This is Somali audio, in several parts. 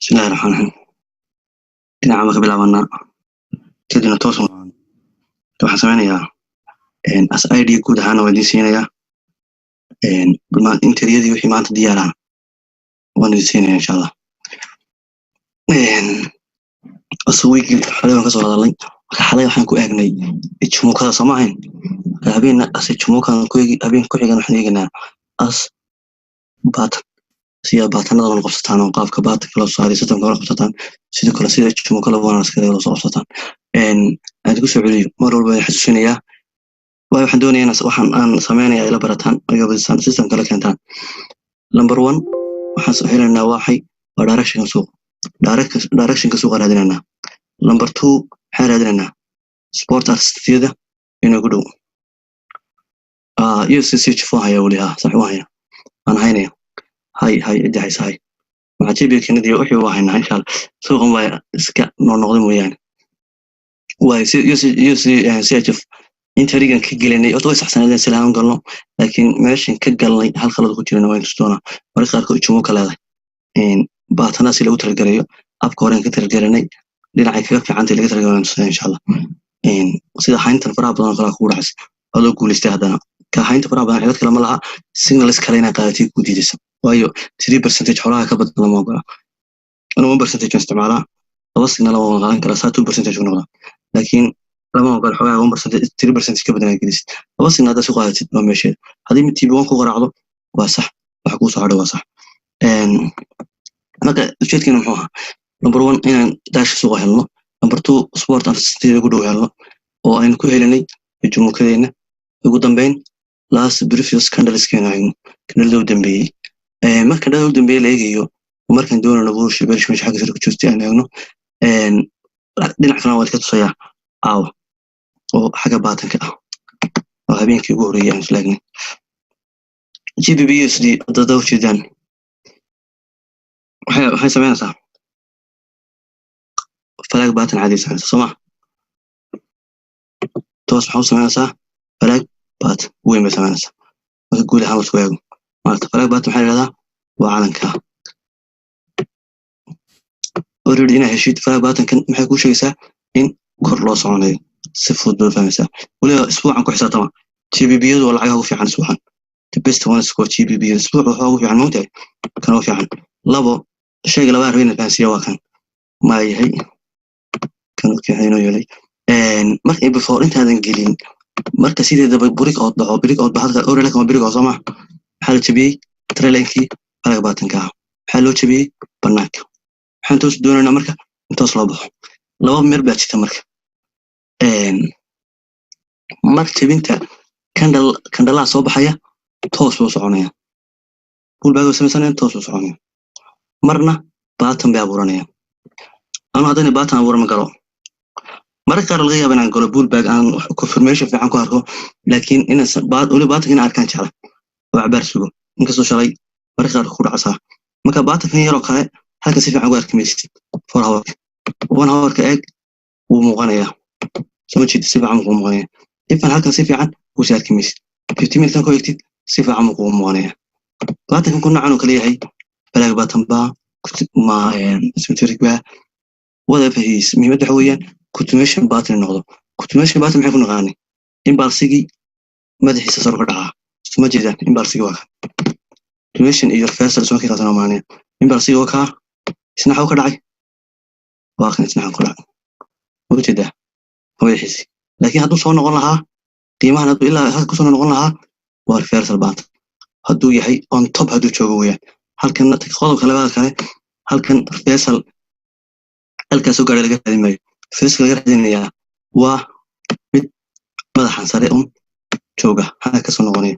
بسم الله الرحمن الرحيم dhinaca marka bilaabanaa kadibna toos waxaan sameynayaa as id guud ahaan waa idin siinayaa interiyadii wixii maanta diyaaraan waan idin siinayaa insha allah aswiigi xalay waan kasoo hadalnay marka xalay waxaan ku eegnay jumuukada soo maahayn habeen as jumuukan ku habeen ku xigan waxaan eegnaa as baatan sida baatanada loo qabsataan oo qaabka baatanka loo saaray sistamka loo qabsataan sidoo kale sida jumuukada wanaagsan loo soo qabsataan aad ku soo celiyo mar walba waxaan xasuusinayaa waxaan doonayaa waxaan aan sameynayaa ila barataan ayaga badisaan system kala keentaan number 1 waxaan soo helaynaa waxay direction ka suuq raadinayna number 2 waxaan raadinaynaa sport artistiyada inuu ku dhow iyo si haya wali sax wahaya aan haynaa hay idhaysay waxa jibiga kanadi wuxuu wahaynaa insha Allah suuqan way iska noqdo mooyaan way si interigan ka gelinay oo way saxsanadeen silaan galno laakiin meeshan ka galnay hal khalad ku jirana waa intustoona marka qaar ko jumo kale baatana si lagu talagarayo abka hore ka talagaranay dhinaca kaga fiicanta laga talagarayo insha Allah sida hayntan faraha badan kala ku dhaxas oo loo guuleystay hadana ka haynta faraha badan cid kale ma laha signals kale inay qaadatii ku diidaysa waayo 3% xoolaha ka badan ma ogola ana 1% isticmaalaa laba signal oo qaadan kara 2% noqda laakiin lama ogola xoolaha 1% ka badan gelis laba signal hada soo qaadatid waa meesha hadii mid tibi ku qaraacdo waa sax wax ku soo hadhay waa sax marka ujeedkeena muxuu ahaa number 1 inaan dash soo helno number 2 sport artistiyada ku dhow helno oo aynu ku helinay jumuukadeena ugu dambeyn last previous scandals keenayno kanada u dambeeyay marka kanada u dambeeyay la eegayo markaan doonano buush beerish meesha xagga sare ku jirtay aan eegno dhinac kale waa ka tusaya oo xagga baatanka oo habeenkii ugu horeeyay aan islaagnay GBBSD dad u jeedaan waxay sameynaysaa flag baatan caadi sameynaysaa soo ma toos waxa uu sameynaysaa flag baatan weyn bay sameynaysaa marka guud ahaan isku eego maanta flag baatan waxay leedahay waa calanka already ina heshid flag baatan kan maxay ku sheegaysaa in kor loo soconayo si fudud loo fahmaysaa waliba isbuucan ku xisaabtama GBByadu waa lacagaha ugu fiican isbuucan the best one score GBB isbuuc waxa ugu fiican moogtahay kan ugu fiican labo shayga laba arrin faansiya waa kan ma yahay kan uu keenay yeelay markay before intaadan gelin marka sideedaba burig oo dhaco burig oo baxda oo reelka burig oo sama xal jabiyay trailenkii flag baatanka waxa loo jabiyay banaanka waxaan toos doonaynaa marka intaas loo baxo laba meer baa jirta marka mar jabinta kandala soo baxaya toos loo soconaya buulbaago sameeysan toos loo soconaya marna baatan bay abuuranaya ama hadana baatan abuuran ma galo marka qaar laga yaabaa inaan galo buulbaag aan confirmation fiican ku arko laakiin wali baatan in arkaan jecla oo cabaar sugo inkastoo shalay marka qaar ku dhacsa marka baatan kan yaro kale halka si fiican ugu arkimaysid for hour 1 hour ka eeg wuu muuqanaya soo jeed si fiican ugu muuqanaya ifan halka si fiican u si arkimaysid 15 minutes ku eegtid si fiican ugu muuqanaya baatan kan ku nacano kale yahay flag baatan ba ma symmetric ba wada fahis muhiimad waxa weeyaan continuation baatan noqdo continuation baatan maxay ku noqonay impulsigi madaxiisa sar ka dhaca isma jeedaan impulsigi waa continuation iyo reversal soo ka qaadanaa maana impulsigi waa ka isna waxa ka dhacay waa kan isna ku dhacay oo jeeda madaxiisa laakiin hadduu soo noqon lahaa qiimahan hadduu ilaa halka soo noqon lahaa waa reversal baatan hadduu yahay on top hadduu joogo weeyaan halkan qodobka labaad kale halkan reversal halkaas oo gaar laga raadinayo reversal laga raadinayaa waa mid madaxan sare jooga hada ka soo noqonaya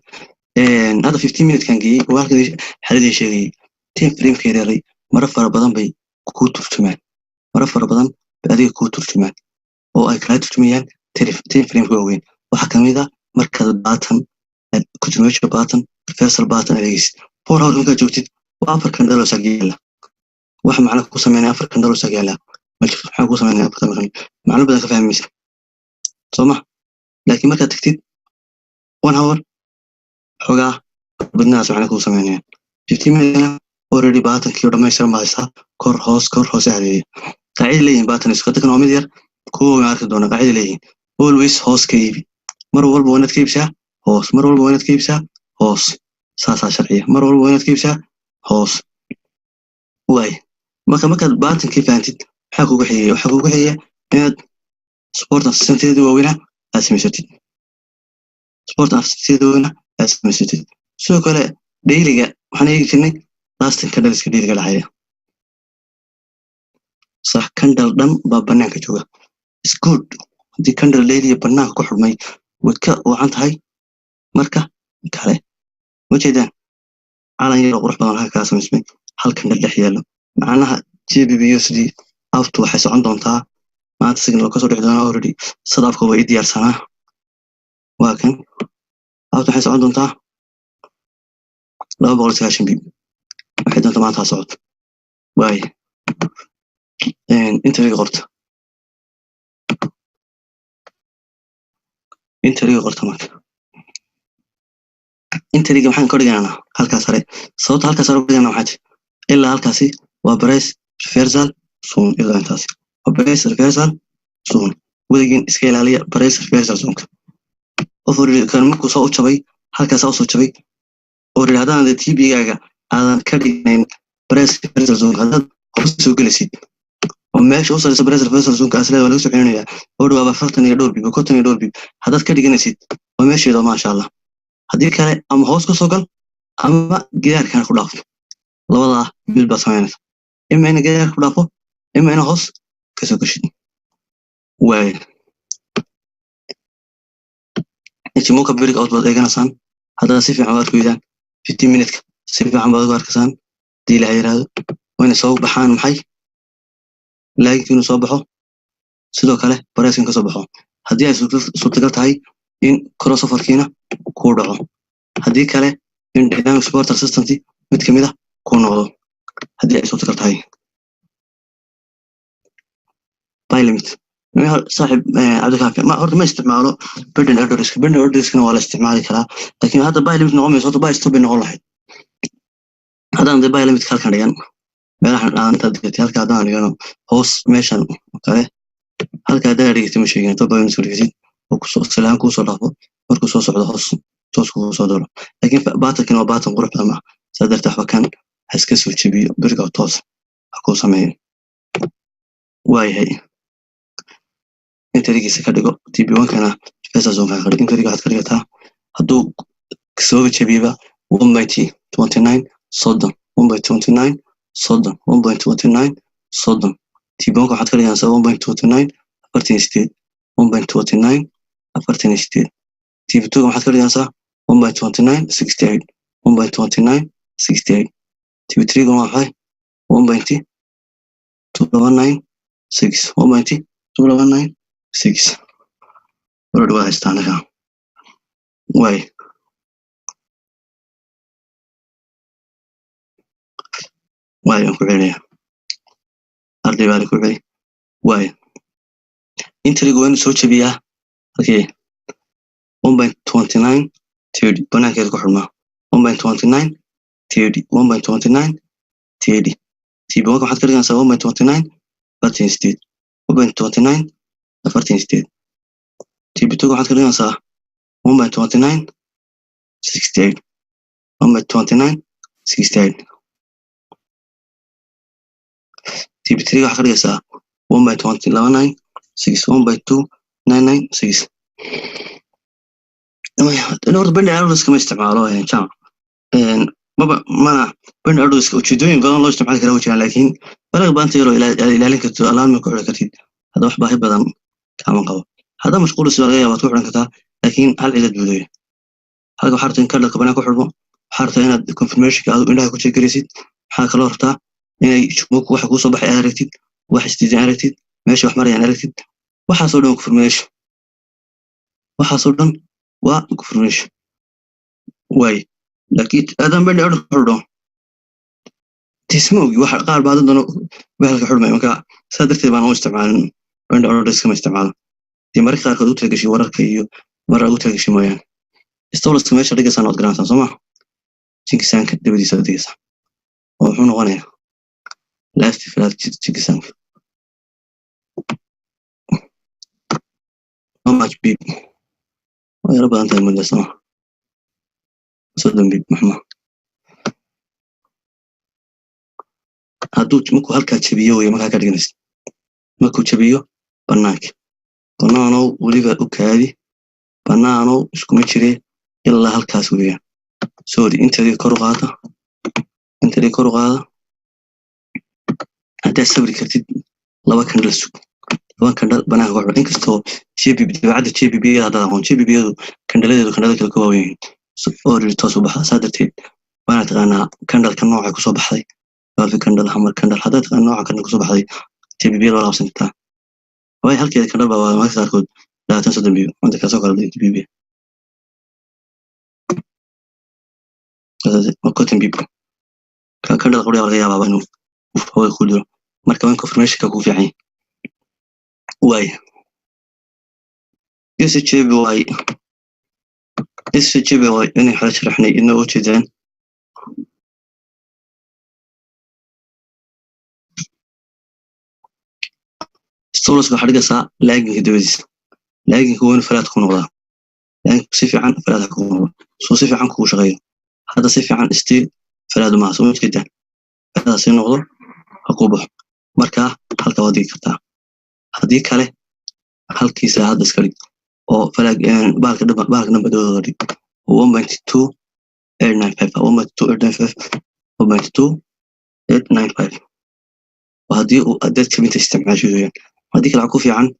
hada 15 minutes kan geeyay waa halka xaladii sheegay team frame keeray mara fara badan bay ku turjumaan mara fara badan bay adiga ku turjumaan oo ay kala turjumayaan team frame ka weyn waxa kamid ah marka baatan continuation button reversal button adeegis for hour ka joogtid waa afar kandalo sageela waxa macna ku sameeynaa afar kandalo sageela waxa ku sameeynaa afar kandalo macna badan ka fahmaysa soma laakiin marka tagtid 1 hour xogaa badnaas macna ku sameeynaa 15 minutes already batankii oo dhammaystiran baa haystaa kor hoos hadeeya qaacida leeyihiin batan isku dadkan waa mid yar kuwa ma arki doona qaacida leeyihiin always hoos ka iibi mar walba waa inaad ka iibsaa hoos mar walba waa inaad ka iibsaa hoos saasaa sharciya mar walba waa inaad ka iibsaa hoos waay markaad batankii fahamtid waxaa kugu xigaya inaad support assistantiyada waaweynaa aad samaysatid sidoo kale dhayliga waxaan eegi jirnay lasting candleska dhayliga dhacaya sax candle dhan baa banaanka jooga is good haddii candle dhayliga banaanka ku xidhmay waad ka wacan tahay marka kale ma jeedaan calan yaroo qurux badan halka kaa samaysmay hal candle dhex yaalo macnaha GBBUSD aftu waxay socon doontaa maanta signal kasoo dhexi doonaa already sadaafka waa ii diyaarsanaa waa kan aftu waxay socon doontaa 290 bib waxay doontaa maanta ha socoto waay inta qorta marka interiga waxaan ka dhiganaa halkaas sare sababta halkaas sare ku dhiganaa waxaa ilaa halkaasi waa price reversal zone ilaa intaasi waa price reversal zone weligiin iska ilaaliya price reversal zone kan markuu soo u jabay halkaas soo jabay oo haddaan TB-gaaga aadan ka dhignayn price reversal zone haddaad hoos soo gelisid oo meesha u sareysa price reversal zone kaas leeyahay laga soo xirinayaa oo dhawaaba 40 iyo dhowr bib 50 iyo dhowr bib haddaad ka dhiganaysid waa meesheeda maasha Allah haddii kale ama hoos ka soo gal ama gidaarkan ku dhaafo labadaa mid baa samaynaysa ima ina gidaar ku dhaafo ima ina hoos ka soo gashid waay Ichimoka break out baad eeganaysaan haddana si fiican baad ku yidaan 15 minutes si fiican baad ugu arkaysaan dii la yiraahdo wayna soo baxaan maxay laakiin soo baxo sidoo kale bareeskan ka soo baxo haddii ay suurtagal tahay in crossoverkiina ku dhaco haddii kale in dynamic support resistance mid kamid ah ku noqdo haddii ay suurtagal tahay buy limit صاحب عبد الكافي ما أرد ما استعماله بدن أردريسك ولا استعمالي كلا لكن هذا باي ليميت نقوم يصوت باي ستوب إنه والله هذا عندي باي ليميت كار كان ريان بلا حنا أنت دقيقتي هالك هذا ريان هوس ميشان أوكي هالك هذا ريجتي مش يعني طبعا نسوي جديد وكسو سلام كوسو رافو مركوسو صعد هوس توس كوسو دور لكن باتل كنا باتل قرب لما صدر تحوى كان هسكسو تبي برجع توس أكو سمين واي هي interigiisa ka dhigo TB1kana reversal zone ka dhigo interiga waxaad ka dhigataa hadduu soo jabiba 1.29 soddon 1.29 soddon 1.29 soddon TB1 waxaad ka dhigaysaa 1.29 48 1.29 48 TB2 waxaad ka dhigaysaa 1.29 68 1.29 68 TB3 waxay 1.219 6 1.219 6 ورد واحد استعناها واي أنكو عليها أرضي بالك وعلي واي انت اللي قوين سوتش بيها اوكي 1.29 30 بناك يدكو حرمة 1.29 30 1.29 30 تيبي وقع حد كريان سوا 1.29 باتين ستيد 1.29 أفرتين ستيد تيبي توقع حد كريان سوا 1.29 68 1.29 68 تيبي تريقع حد كريان سوا 1.29 6 1.299 6 الأرض بين الأرض كما يستعملوها يعني كان ما بين الأرض وتشدون قالوا الله يستعمل كلام وجهه لكن بلغ بانتيرو إلى لينك الألان مكوع كتير هذا واحد باهي بدن كمان قوي هذا مشغول السؤالية وتروح عن كذا لكن هل عدد بدوية هذا حارة إنكار لك بناك حرمه حارة هنا confirmation كأو إنها كل شيء كريسيد حاجة كلا رفتا هنا يشوفوك واحد كوسو بحي أركتيد واحد استيزان أركتيد ماشي وحمر يعني أركتيد وحصل لهم confirmation وحصل لهم confirmation واي لكن هذا بين الأرض حرمه تسموه واحد قال بعد إنه بهلك حرمه مكان صدرت بان هو استعمال بين الأرض كما استعمال دي مرة خارج قدوت لك شيء ورا كيو مرة قلت لك شيء ما يعني استولت كمية شركة سنوات جرانتا سما شيء كسان كدبدي سديسة وحو نغنيا last flat checksum how much beep ويا رب أنت المدة سنة صدم beep محمد هادو مكو هالكا تشبيو ويا مكا كارجنس مكو تشبيو بناك بنانو وليبا أوكادي بنانو اسكو جري إلا هالكا سويا سوري انت دي كورو قادا هدا سوري كرتيد لبا كندل سوق لبا كندل بناك وحو انكستو بعد تي بي بي هذا هون تي بي بي كندلده كندل كلا وين اور توسو بخا سادرتي وانا تقانا كندل كنوعه كسو بخاي في كندل حمر كندل حدا تقانا نوعه كندل كسو بخاي تي بي بي ولا سنتا way halkeeda kandhal baa ma saarkood 30 biyo inta ka soo kala dhigtay biyo ma cotton biyo ka kandhal qoriya laga yaabaa inuu way ku jiro marka waan confirmation ka ku fiican way SHB way inay xal sharaxnay inoo jeedaan stolos waxa dhiga saa laagin dabadiis laagin kuwan falaad ku noqda laagin si fiican falaad ku noqda soo si fiican ku shaqeeyo hada si fiican steel falaad ma soo jeedaan falaad si noqdo haquubo marka halka wadi kartaa hadii kale halkiisa hada iska dhig oo falaag baalka nambadooda dhig 1.2 895 وهذه أداة كمية استعمال شوية هذيك العكوف عن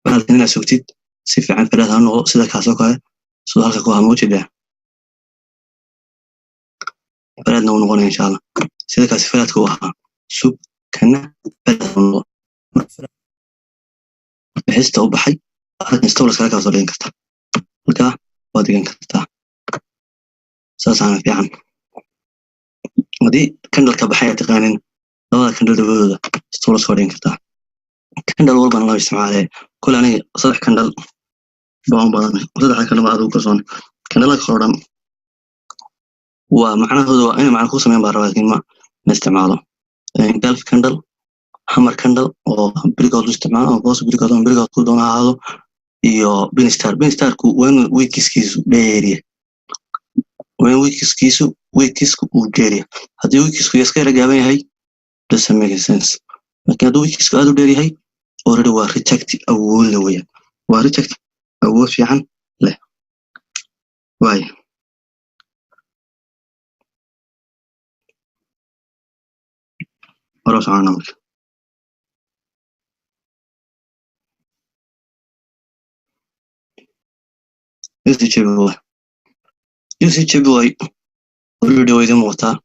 هذا هنا سوتيد سيف عن ثلاثة نقط سيدا كاسوكا سودا كوها موجودة بلدنا ونقولنا إن شاء الله سيدا كاسفلات كوها سوب كنا بلدنا ونقول بحيث تو بحي نستولس كذا كاسولين كرتا لكا وادين كرتا ساسانا في عن ودي كندل كبحية تقانين لولا كندل دبودا استولس كورين كرتا كندل والبا الله يسمع كل أنا صدق كندل بام بدن صدق كندل بعده كرسون كندل كورم ومعناه هو أنا معناه خوص من برا لكن ما نستعمله قلب كندل حمر كندل أو بريكات نستعمله أو باص بريكات كل دون هذا iyo Beanstar ku waan weekiskiisu dheeriye waan weekisku uu dheeriye hadii weekisku iska ragaaban yahay doesn't make sense laakiin hadii weekisku aad u dheeriyahay already waa reject awood la weeyaan waa reject awood fiican leh way waras aan namay UCHB way already way muuqataa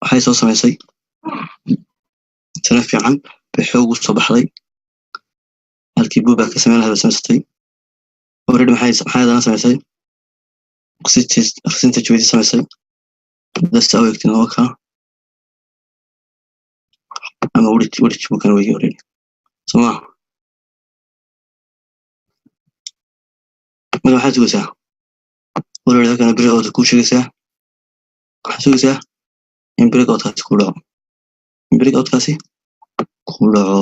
waxay soo sameysay tana fiican bixoog u soo baxday halkii buuba ka sameyn lahaa samaystay already maxay dana sameysay percentage way sameysay dasta awgeedna waa ka ama wadi bukan way already soma ma waxaad sugaysaa already kana biri oo ku sheegaysaa waxaad sugaysaa in breakout ku dhaco breakout-kaasi ku dhaco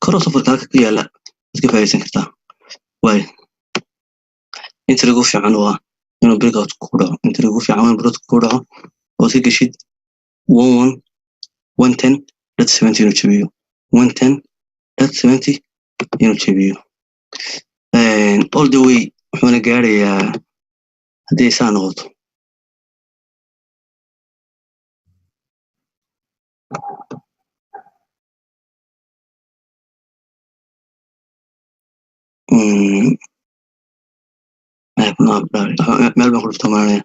crossover halka ku yaala iska faa'iideysan kartaa way inta ugu fiican waa inuu breakout ku dhaco inta ugu fiican waa breakout ku dhaco oo si gashid 110.70 inuu jabiyo 110.70 inuu jabiyo all the way wuxuuna gaarayaa haddii saa noqoto meel baan ku dhufto maanaya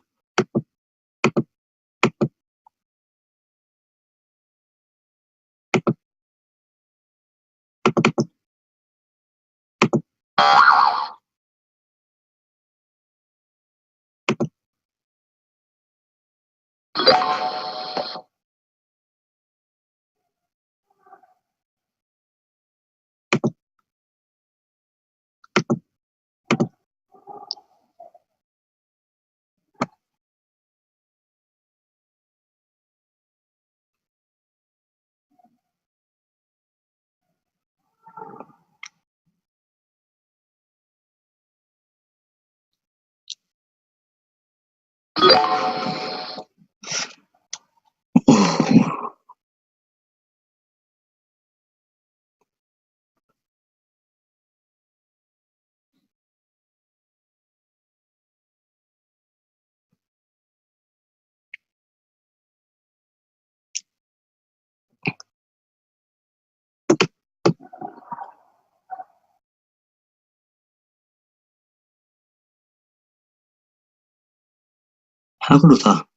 هاكل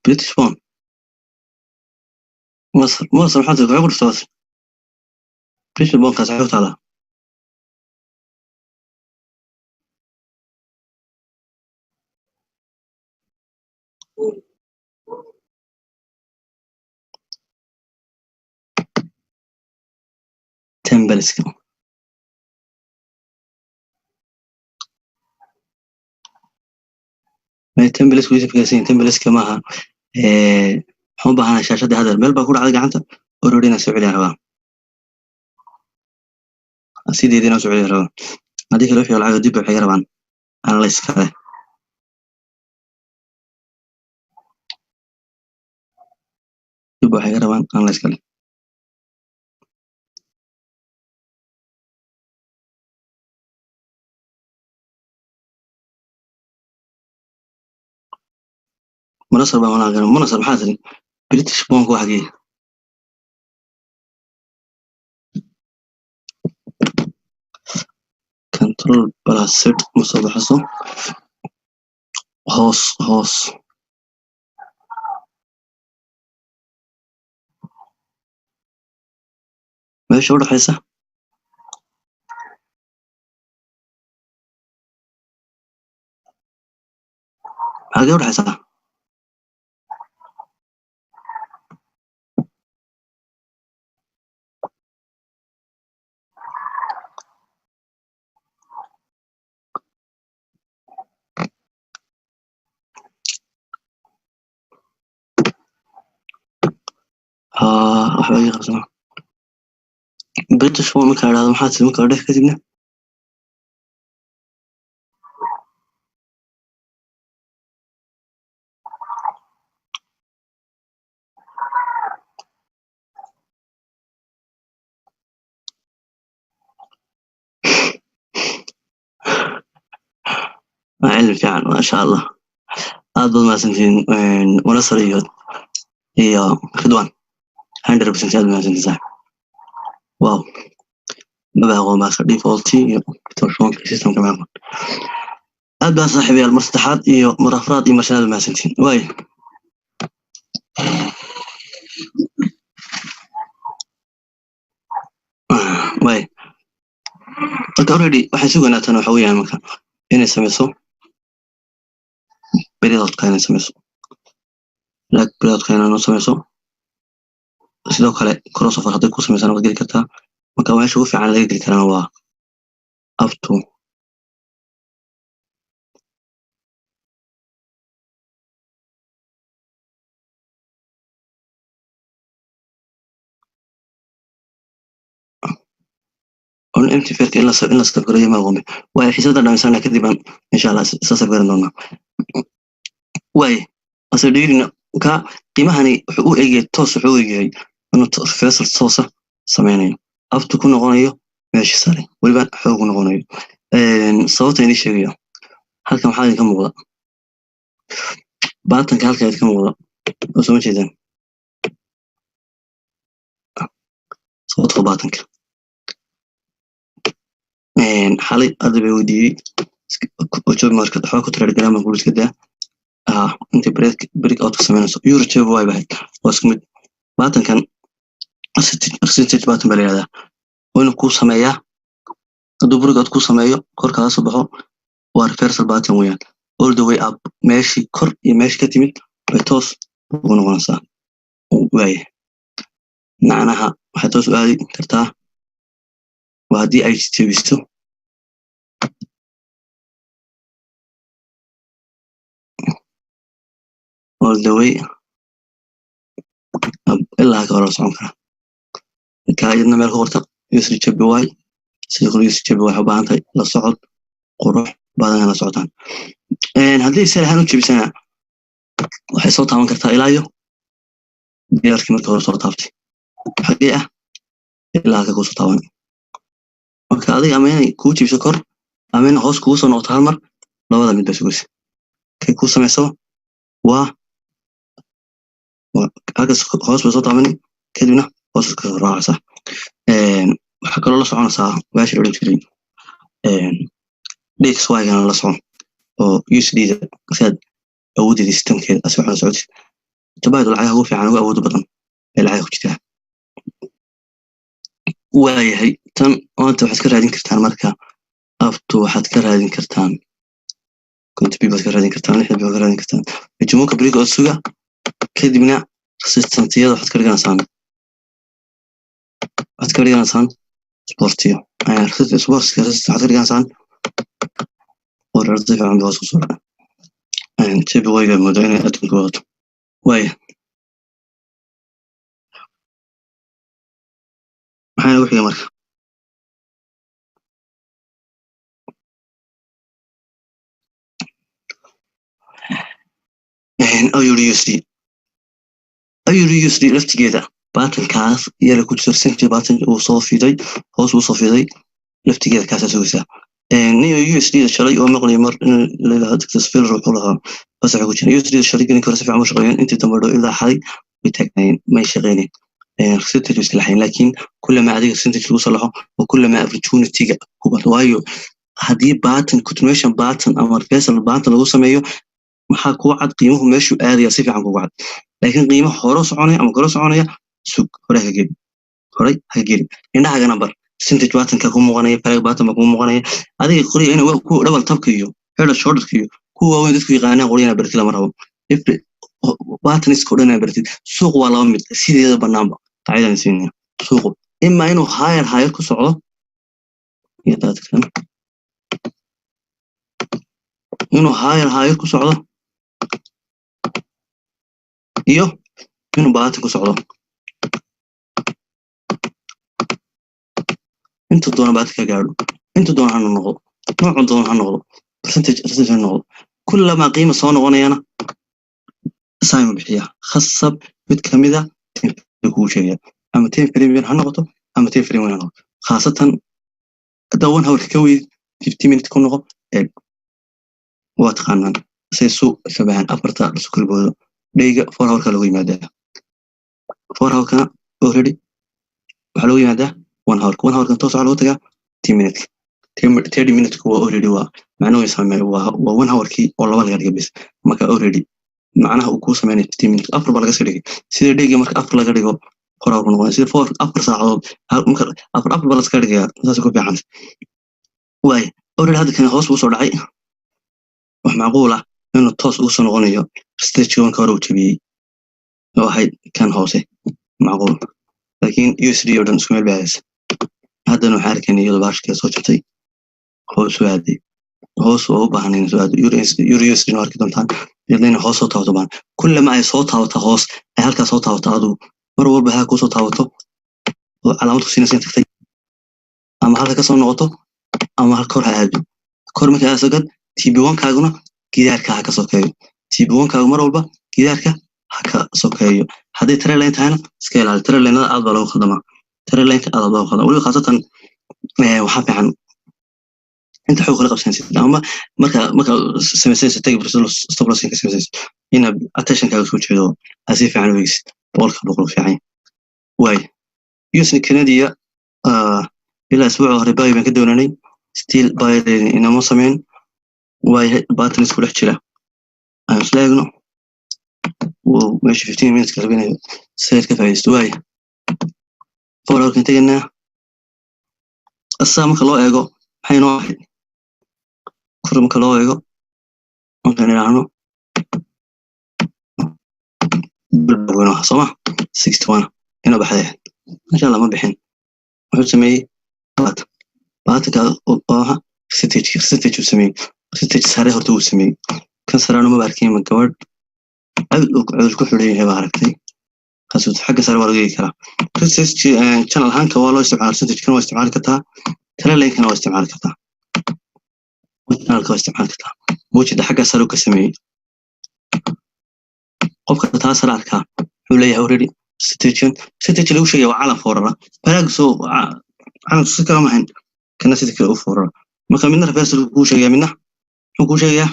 بريتش بون مصر حتى هاكل مصر بريتش بون كاس حوت على تمبلسك تمبلسك ويوسف ياسين تمبلسك معها waxaan u baahanahay shaashadda hadal meel baa ku dhacday gacanta already na soo celiya rabaa sideedina soo celiya rabaa haddii kale wixii lacag dib waxay rabaan analyze kale dib waxay rabaan analyze kale منصر baa منصر maxaa tiri British Pound waa xagee control plus set musoo baxso hoos meesha u dhaxaysa xagee u dhaxaysa waxba iga qabsana British Pound marka la yiraahdo maxaa tiri marka dhex kadibna علم فعلا ما شاء الله أفضل ما سنتين ونصر هي خدوان 100% أفضل ما سنتين صح واو ما بقى ماستر ديفولتي ترشون في سيستم كمان أبدا صاحبي المصطلحات إيو مرافرات إيو مشان ما سنتين واي واي marka already waxay suganaa tan waxa weeyaan marka inay sameeyso periodka inay sameeyso lag periodka inay sameeyso sidoo kale crossover haday ku sameeysan waad geli kartaa marka waxa ugu fiican laga geli karana waa up to on empty fair in la sabgarayo ma qombe way xiisada dhamaysan kadib insha Allah sabgaran doona way asadhiirina ka qiimahani wuxuu u eegay toos wuxuu u eegay inuu faisal soosa sameynayo aftu ku noqonayo meesha sare waliba xoog noqonayo sababta inii sheegayo halkan waxa ka muuqda baatanka halkan ka muuqda oo soo jeedaan sababta baatanka xalay adabay wadiyay job market waxa ku tirar garaama guulka daa inta break out sameynayso euro job way bahay wasmid baatankan percentage baatan baleeyada oo ku sameeyaa haduu break out ku sameeyo kor kaga soo baxo waa reversal baatan weeyaan all the way up meeshii kor iyo meeshii ka timid way toos ugu noqonaysaa way macnaha waxay toos u aadi kartaa waa haddii ay jabisto all the way ilaa ka hor socon kara kaayadna meel ku qorta USD JPY sidoo kale USD JPY waxa baahan tahay la socod qurux badan la socotaan haddii sarahan u jabisana waxay soo taaban kartaa ilaa iyo diyaarkii markii hore soo taabtay xagee ilaa ka soo taaban marka adiga ameen ku jibso kor ameen hoos ku soo noqoto hal mar labada mid bas goos kay ku sameeyso waa agas hoos soo taaban kadibna hoos ka raacaysa waxa kale la soconaysaa baashi la jiray DXY-gana la socon oo USD sad awooddeeda systemkeeda asi waxaan socodsi tabaayadu lacagaha ugu fiican ugu awood badan ee lacagaha ku jirta waayahay tan maanta waxaad ka raadin kartaan marka aftu waxaad ka raadin kartaan كنت بيبقى كرادين كرتان إحنا بيبقى كرادين كرتان الجمهور كبريق أسوقة كدبنا رسيستانتية وحد كريقان سان وحد كريقان سان سبورتية رسيست سبورتية رسيست وحد كريقان سان ورردفع عن بواسو سرعة تبي وايقا مدعين أدن قوات واي محايا وحيا مركا أو يوريوسدي laftigeeda baatankaas yala ku jiro sentry baatan uu soo fiday hoos uu soo fiday laftigeeda kaas sugaysa niyo USD shalay oo maqlay mar in la dadka sfil ruuxu lahaa bas waxa ku jira USD shalay in kala sifaan shaqeeyeen intii dambe dhoo ilaa xalay way taagnaayeen may shaqeyneen sentry iska lahayn laakiin kullama adiga sentry lagu salaxo oo kullama opportunity-ga kuba waayo hadii baatan continuation baatan ama reversal baatan lagu sameeyo maxaa ku cad qiimuhu meeshu aadaya si fiican ku cad laakiin qiimo hore soconaya ama kala soconaya sug hore ha gelin indhaha number percentage baatanka ku muuqanaya faraag baatan ku muuqanaya adiga qoriyo inuu ku double tabka iyo head shoulder iyo kuwa weyn dadku yaqaanaan qoriyana bartila ma rabo if baatan isku dhanaa bartid suuq waa laba mid sideeda banaanba qaacidan siinaya suuq imma inuu higher ku socdo iyo dadkan inuu higher ku socdo iyo inuu baatan ku socdo inta doona baatan ka gaadho inta doona ha noqdo nooc doona ha noqdo percentage ha noqdo kullama qiimo soo noqonayana saayma bixiya khasab mid kamida ku sheegaya ama 10 premium ha noqoto ama 10 premium ha noqoto khaasatan dawan hawr ka weyd 50 minutes ku noqo waa taqaanaan say suuq shabahan afarta isku kalboodo dhayga 4 hour ka lagu yimaadaa 4 hour kana already waxa lagu yimaadaa 1 hour kan toos lagu tagaa 10 minutes 30 minutes ku already waa macnaheedu sameeyo waa 1 hour ki oo laba laga dhigay bis marka already macnaha uu ku sameeyay 15 minutes afar baa laga soo dhigay sida dhayga marka afar laga dhigo hor hour noqon sida 4 afar saacadood marka afar baa la iska dhigaya saas ku fiican way already hadda kan hoos uu soo dhacay wax macquul ah inuu toos ugu soo noqonayo stage 1 ka hor uu jabiyay oo hay kan hoose macquul laakiin USD oo dhan isku meel baas haddana waxa arkaynay iyadoo baashka soo jabtay hoos u aaday hoos oo u baahan in soo aado USD no arki doontaan iyadana hoos soo taabto baan kullama ay soo taabto hoos ay halka soo taabto adu mar walba ha ku soo taabto oo calaamad ku siinaysa tagtay ama halka ka soo noqoto ama halka hor aado kor markaa sagad TB1 kaaguna gidaarka ha ka sokeeyo TB1 kaagu mar walba gidaarka ha ka sokeeyo hadii trend line tahayna iska ilaali trend line aad baa lagu khadama trend line aad baa lagu khadama wali khaasatan waxa fiican inta xoog la qabsanaysid ama marka sameysay tag stop loss ka sameysay ina attention kaaga soo jeedo asi fiican weys boqol fiican way USD Canada ila asbuuc hore baa baan ka doonanay still buy ina ma sameyn way baatan isku dhex jira aan isleegno وماشي 15 minutes كربينا سير كيف يستوي فور كنت قلنا السامك الله يقو حين واحد كرمك الله يقو ممكن نعمله بالبوينة صمح 61 هنا بحذيح إن شاء الله ما بحين وحب سمي باتك أوها ستيج وسمي ستيج ساري هرتو وسمي كان سرانو مباركين من كورد عدد ku xidhay yahay aragtay kaasoo xagga sare waa laga heli karaa research channel hanka waa loo isticmaal percentage kan waa isticmaal kartaa trailing kan waa isticmaal kartaa channel ka waa isticmaal kartaa muujida xagga sare ka sameeyay qofka taas arka wuxuu leeyahay already stage lagu sheegay waa calan foorara baraag soo calan si kala mahan kana sidii kale u foorara marka midna reversal ku sheegay midna wuxuu ku sheegay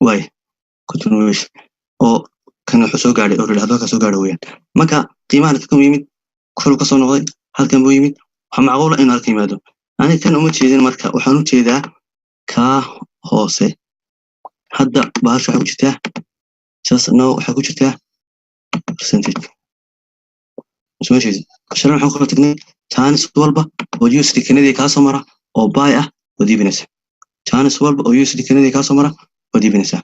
way continuation oo kana soo gaaray oo raadada ka soo gaaray weeyaan marka qiimaha ka yimid kor ka soo noqday halkan buu yimid waxa macquul ah in halka yimaado aniga kan uma jeedin marka waxaan u jeedaa ka hoose hadda bahasha waxay ku jirtaa just now waxay ku jirtaa percentage soo jeedi sharan waxaan kula tagnay chance walba oo USD Canada ka soo mara oo buy ah oo diibinaysa chance walba oo USD Canada ka soo mara oo diibinaysa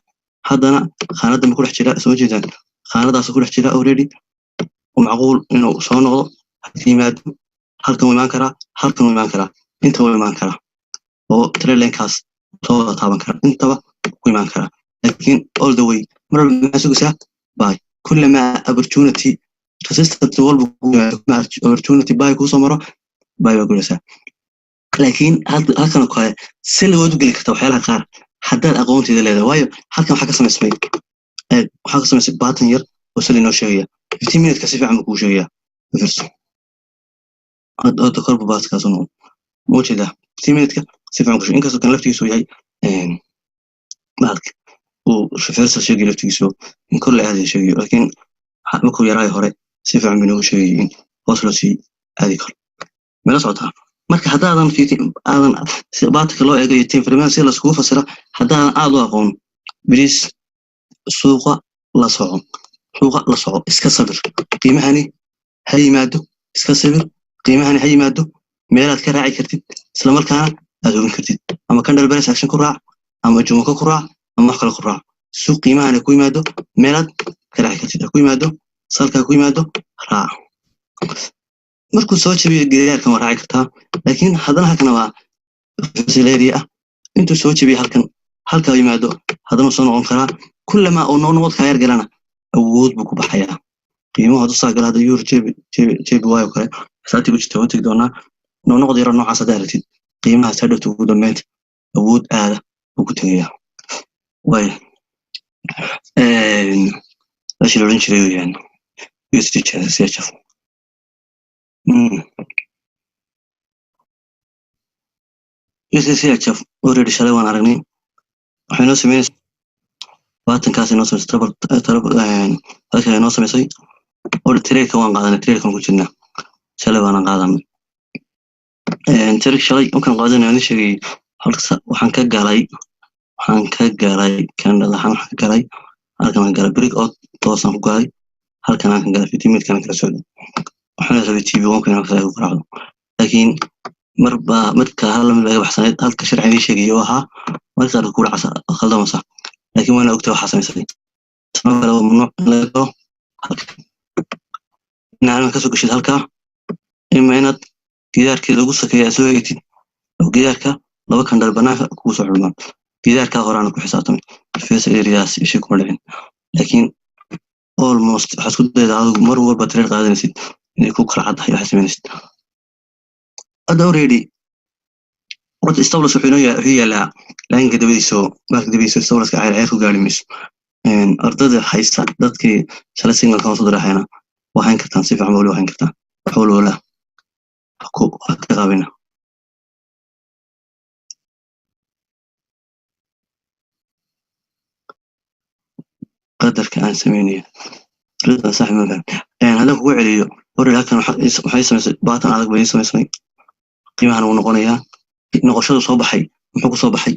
haddana khaanada ma ku dhex jira soo jeedaan khaanadaas ku dhex jira already ومعقول إنه صانع في ماد halkan uu imaan karaa halkan uu imaan karaa inta uu imaan karaa oo trailenkaas soo taaban kara intaba ku imaan karaa laakiin all the way mar ma sugaysaa buy kullama opportunity resistance walba opportunity buy ku soo maro buy waa gulaysaa laakiin halkan oo kale si loo geli karto waxyaalaha qaar haddaad aqoonteeda leedahay waayo halkan waxaa ka samaysmay waxaa ka samaysay button yar oo sali noo sheegaya 15 minutes ka si fiican kuu sheegaya first هذا كرب باس كاسونو موجودة 15 minutes ka si fiican kuu inkastoo kan laftigiisu yahay maalka وشفرس شيء لفتيسو من كل هذه الشيء لكن حقكم يراي هراء سيفع منه شيء وصل شيء هذه كل من صوتها marka hadaadan fiitin aadan baadka loo eegayo team farmasi la isku fasira hadaan aad u aqoon bilis suuqa la soco iska sabir qiimahani hayimaado iska sabir qiimahani hayimaado meelaad ka raaci kartid isla markaana aad ogan kartid ama kan dalbaris action ku raac ama jumko ku raac ama kala ku raac suuq qiimahani ku yimaado meelaad ka raaci kartid ku yimaado salka ku yimaado raac markuu soo jabiyo geeyaarkan waa raaci kartaa laakiin haddana halkan waa facility ah intuu soo jabiyo halka yimaado haddana soo noqon karaa kullama uu noqon ka yar galana awood buu ku baxayaa qiimaha hadu saa galada euro jebi waayo kale saati ku jirta oo tag doona noqod yar noocaas aad aragtid qiimaha sadhowtu ugu dambeynta awood aada uu ku tagayaa way ashii oran jiray weeyaan USD CHF CHF already shalay waan aragnay waxaynu sameynay baatankaas inoo sameysay halka inoo sameysay oo trade waan qaadanay trade kan ku jirna shalay waan qaadanay trade shalay kan qaadanay aan sheegay halka waxaan ka galay kan waxaan ka galay halkan aan galay break out toosan ku galay halkan aan galay 15 minutes kan kala socdo waxaan rabay TV kan kala ku raacdo laakiin marba marka hal mid laga baxsaneed halka sharciga sheegay oo ahaa marka ku racsa khaldama sax laakiin waana ogtay waxa sameysay sababta oo mamnuuc laga naan ka soo gashay halka imaanad gidaarkii lagu sakeeyay soo eegtid oo gidaarka laba kan dalbanaha ku soo xulmaan gidaarka horaan ku xisaabtamay face areas isha ku dhacin laakiin almost xasku dayda mar walba trade qaadanaysid inay ku kala cadahay waxa sameynaysid already what استولس هي لا لان قدبيسو marka dabiiso istawlaska ay ku gaalimayso ardada haysta dadkii shala single ka soo daraxayna waxaan kartaan si fiican wali waxaan kartaan xoolo wala ku qaabina qadarka aan sameeyay rida sax ma baan hada ku celiyo hore laakiin waxay sameysay baatan adag bay sameysay qiimahan uu noqonayaa noqoshadu soo baxay muxuu ku soo baxay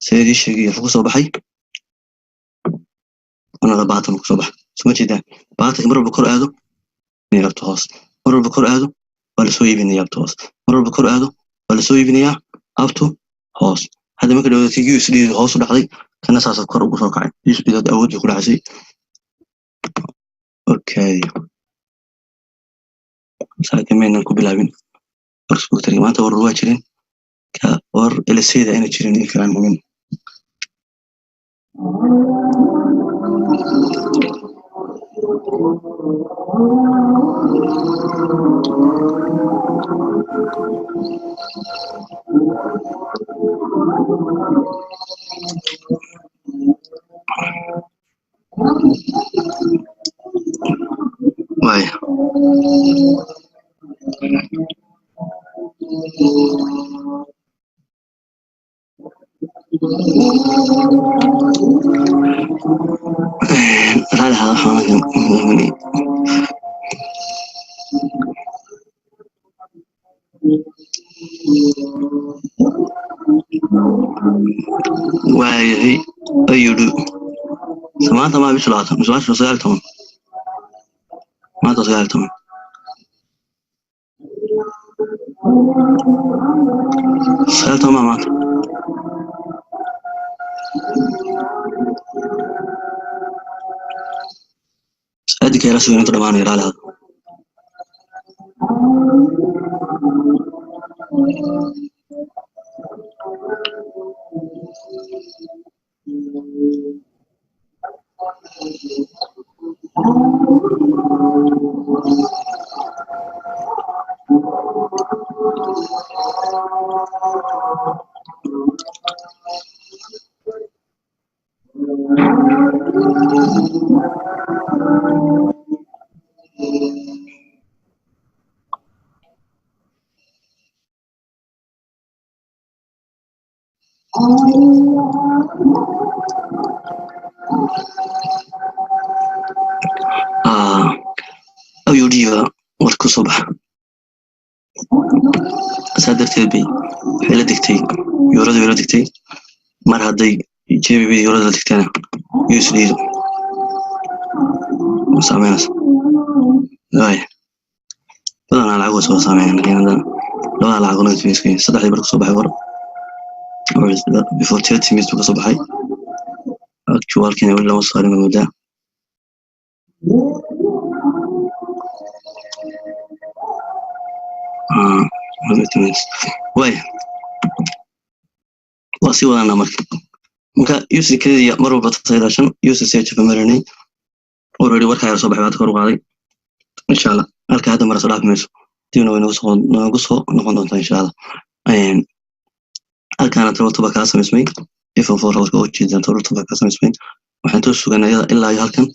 seedii sheegay wuxuu ku soo baxay anada baatan ku soo baxay soo jeeda baatan marba kor aado neerto hoos marba kor aado wala soo iibinaya abto hoos marba kor aado wala soo iibinaya abto hoos hada marka dawladda USD hoos u dhacday kana saas kor ugu soo kacay USD awood ku dhacsay okay saakamenan ku bilaabin isku tari maanta war waa jireen war ila sida inay jireen in kala muhiim Why? هذا حاجة مهمة واي أيودو سمعت ما بيش لعطة مش عارف سألتهم ما تسألتهم سألتهم ما مات سأدي كي رسول أنت دماني رالها أيوديا وركو صبح أسادرت البي حيلا دكتي يورد دكتي مر هدي جيبي بي يورد دكتانا يوسليدو وسامينس لاي بدنا العقو سو سامين لكن لو العقو نجي مسكين صدح لي بركو صباحي ور before 30 minutes بركو صباحي actual كنا ولا وصاري من المدة واي واسي وانا marka user kaliya mar walba tasaydaashan user search famarani already warka yar soo baxay baad kor u qaaday insha Allah halka hadda mar soo dhaafmayso tiina way nagu soo noqon doontaa insha Allah halkaan toba ka samaysmay if for halka oo jeedan toba ka samaysmay waxaan soo suganayada ilaa halkan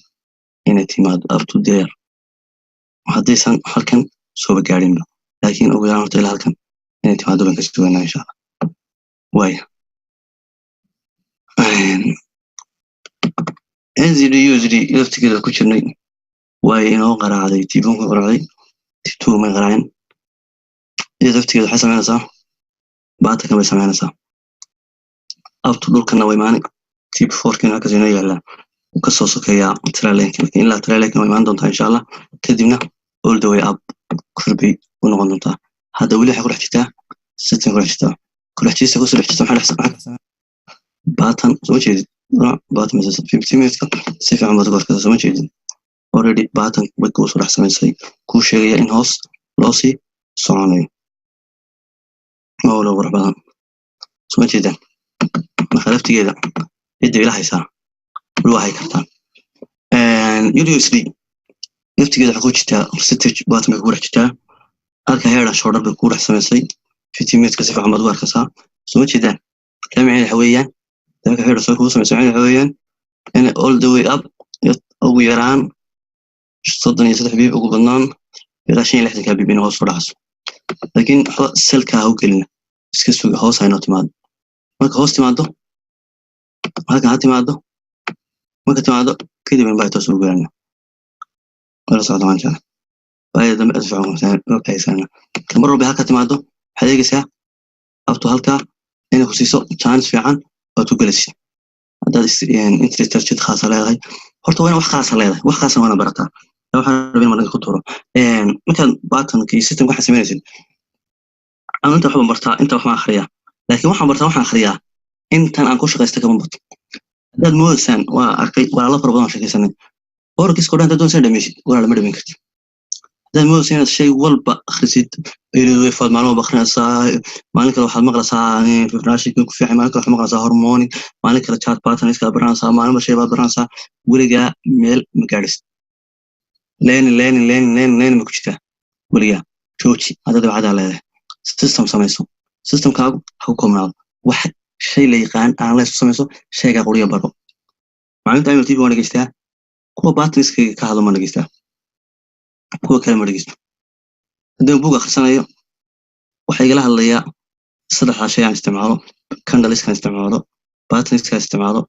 inay timaado up to there hadaysan halkan soo gaarin laakiin ugu yaraan ilaa halkan inay timaado baan ka suganaa insha Allah way NZD USD laftigeeda ku jirnay way inoo qaraaday tiibonka qaraaday tiibtu ma qaraayn laftigeeda waxa sameynaysaa baata kama sameynaysaa after dhulkana way maani tiib 4 kana ka soo yaala ka soo sokeeya trailing ilaa trailing way maan doontaa insha Allah kadibna all the way up kurbi u noqon doontaa hada wali waxa ku dhex jirtaa system ku dhex jirtaa maxaa batan soo jeedid batan message 15 minutes si fiican baad gorka soo jeedid already batan way ku soo dhaxsanaysay ku sheegaya in hoos loo sii soconayo oo loo warbadan soo jeedin maxalaftigeeda cidda ilaahay waxay kartaa USD laftigeeda waxa ku jirta percentage batan ku dhex jirta halka heeran shoulder bay ku dhex samaysay 15 minutes si fiican baad gorka soo jeedin كلامي حويان ذاك هير سوق وسمع سمعين حويان أنا all the way up أو يران صدقني يصير حبيب أو بنان يراشين لحد كابيبين هو صراحة لكن سلك هو كلنا سكسو هو ساينو تماد ما كهوس تماده ما كهاتي ماده ما كتماده كده من بعد تسوق لنا ولا صعد ما نشان بعد دم أسفعهم سنة أوكي سنة مرة بهاك تماده حديقة ساعة أبتو هالكا إنه خصيصة chance في عن وتجلس هذا يعني أنت ترشد خاصة لهاي هرتو وين خاصة لهاي خاصة وأنا برتها لو حربين مرة خطورة مثلا باتن كي سيستم واحد سمينسل أنا أنت حب برتها أنت وحنا آخرية لكن واحد برتها وحنا آخرية أنت أنا كوش قيستك من بط هذا مو سن وأرقي ولا الله فربنا شيء سنة أوركيس كوران تدون سنة ماشي ولا لما دمين كرت هذا مو سنة شيء والبا خرسيت إلى وفاد معلومة بخناسة مالك لو حد مغرسة في برنامج يكون في مالك لو حد مغرسة هرموني مالك لو chat pattern إسكا برنامج معلومة شيء برنامج ولقى ميل مقارس لين مكشته ولقى شوشي هذا ده بعد على system سميسو system كاغو حكم نال واحد شيء اللي يقان أنا سميسو شيء كقولي برو معلومة تعمل تيجي وانا جستها كوا باتريس كهذا ما نجستها كوا كلام نجسته هذا بوجا خسرنا waxay igala hadlayaa saddex shay aan isticmaalo candles kan isticmaalo batteries kan isticmaalo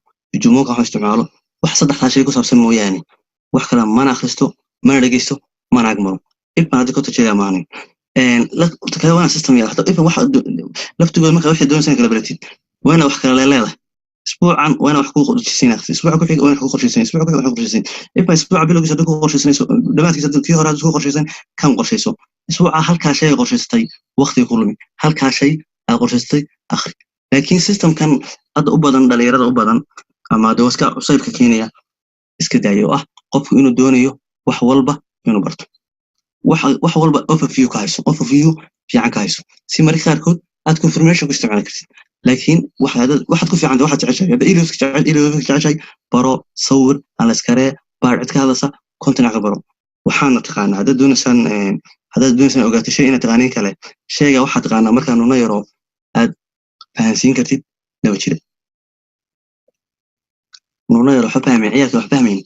jumoka aan isticmaalo wax saddex shay ku saabsan mooyaane wax kale ma akhristo ma dhageysto ma agmaro ibna hadii ku tajiyaa maanin la kale wana system yaa hada wax laftigood marka wixii doonaysan kala baratid wana wax kale leedahay اسبوعا وانا wax ku qorshaysan isbuuca ku xiga waana ku qorshaysan isbuuca ku xiga waxa qorshaysan ifa isbuuca bilowgiisa ku qorshaysanayso dhamaadkiisa kii hore aad ku qorshaysan kan qorshayso isbuuca halka shay qorshaystay waqti ku lumi halka shay aad qorshaystay akhri laakiin systemkan aad u badan dhalinyarada u badan ama dawska cusaybka Kenya iska daayo qofku inuu doonayo wax walba inuu barto wax walba overview ka hayso overview fiican ka hayso si marka qaarkood aad confirmation ku isticmaali kartid laakiin waxaad ku fiican waxaad jeceshahay hada ilaahay jeceshahay baro sawir aan la iskare baad ka hadasa content ka baro waxaana taqaanaa hada doonaysan ogaato shay inaad taqaaniin kale shayga waxaad taqaanaa markaan una yaro aad fahansiin kartid laba jira una yaro fahmay ciyaarka wax fahmayn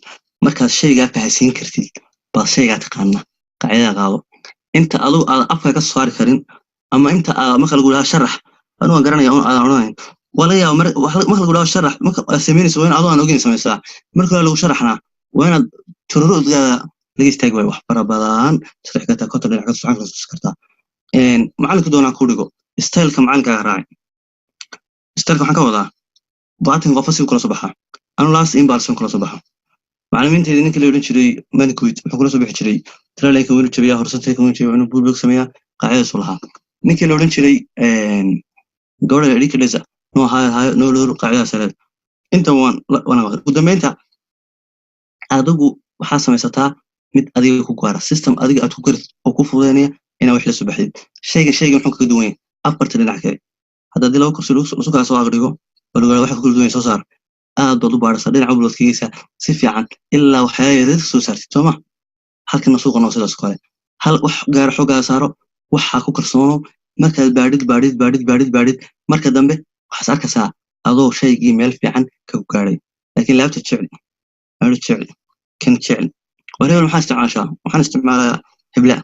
markaad shayga fahansiin kartid baa shayga taqaanaa qaacida qaado inta adigu aad afka ka saari karin ama inta marka lagu leeyahay sharax anuu garanayo aan oranay wala yaa marka lagu leeyahay sharax marka sameynayso in aad ogin sameeysaa marka lagu sharaxna waa inaad tururuudga laga istaagay wax badan sharaxka ka dhinac ka soo kartaa macalinku doonaa ku dhigo style-ka macalinka raacay style-ka waxaan ka wadaa baatin qof si kula soo baxa anu last impulse kula soo baxa macallimiinteedii ninka la oran jiray mankuit wuxuu kula soo bixi jiray trailerka weli jabiya horsantay ka wajay inuu buulbug sameeyaa qaacida soo lahaa ninka la oran jiray gobol edikadesa no loo qaacida sare inta wana ugu dambeynta adigu waxaa samaysataa mid adiga ku gaara system adiga aad ku garid oo ku fududeynaya inaa wax la soo baxdid shayga wuxuu kaga duwan yahay afarta dhinac kale hadda dilo kursi lagu kala soo aqrigo walaal waxa ku duwan soo saar aad baad u baaraysaa dhinaca bulshadkiisa si fiican ilaa waxyaabo soo saartid Soomaa halkan suuqa noo sidaas kale hal wax gaar xogaa saaro waxa ku karsoono markaad baadid marka dambe waxaad arkaysaa adoo shaygii meel fiican ka gaaray laakiin laabta jecel kan jecel wareer waxaan isticmaalaa hebla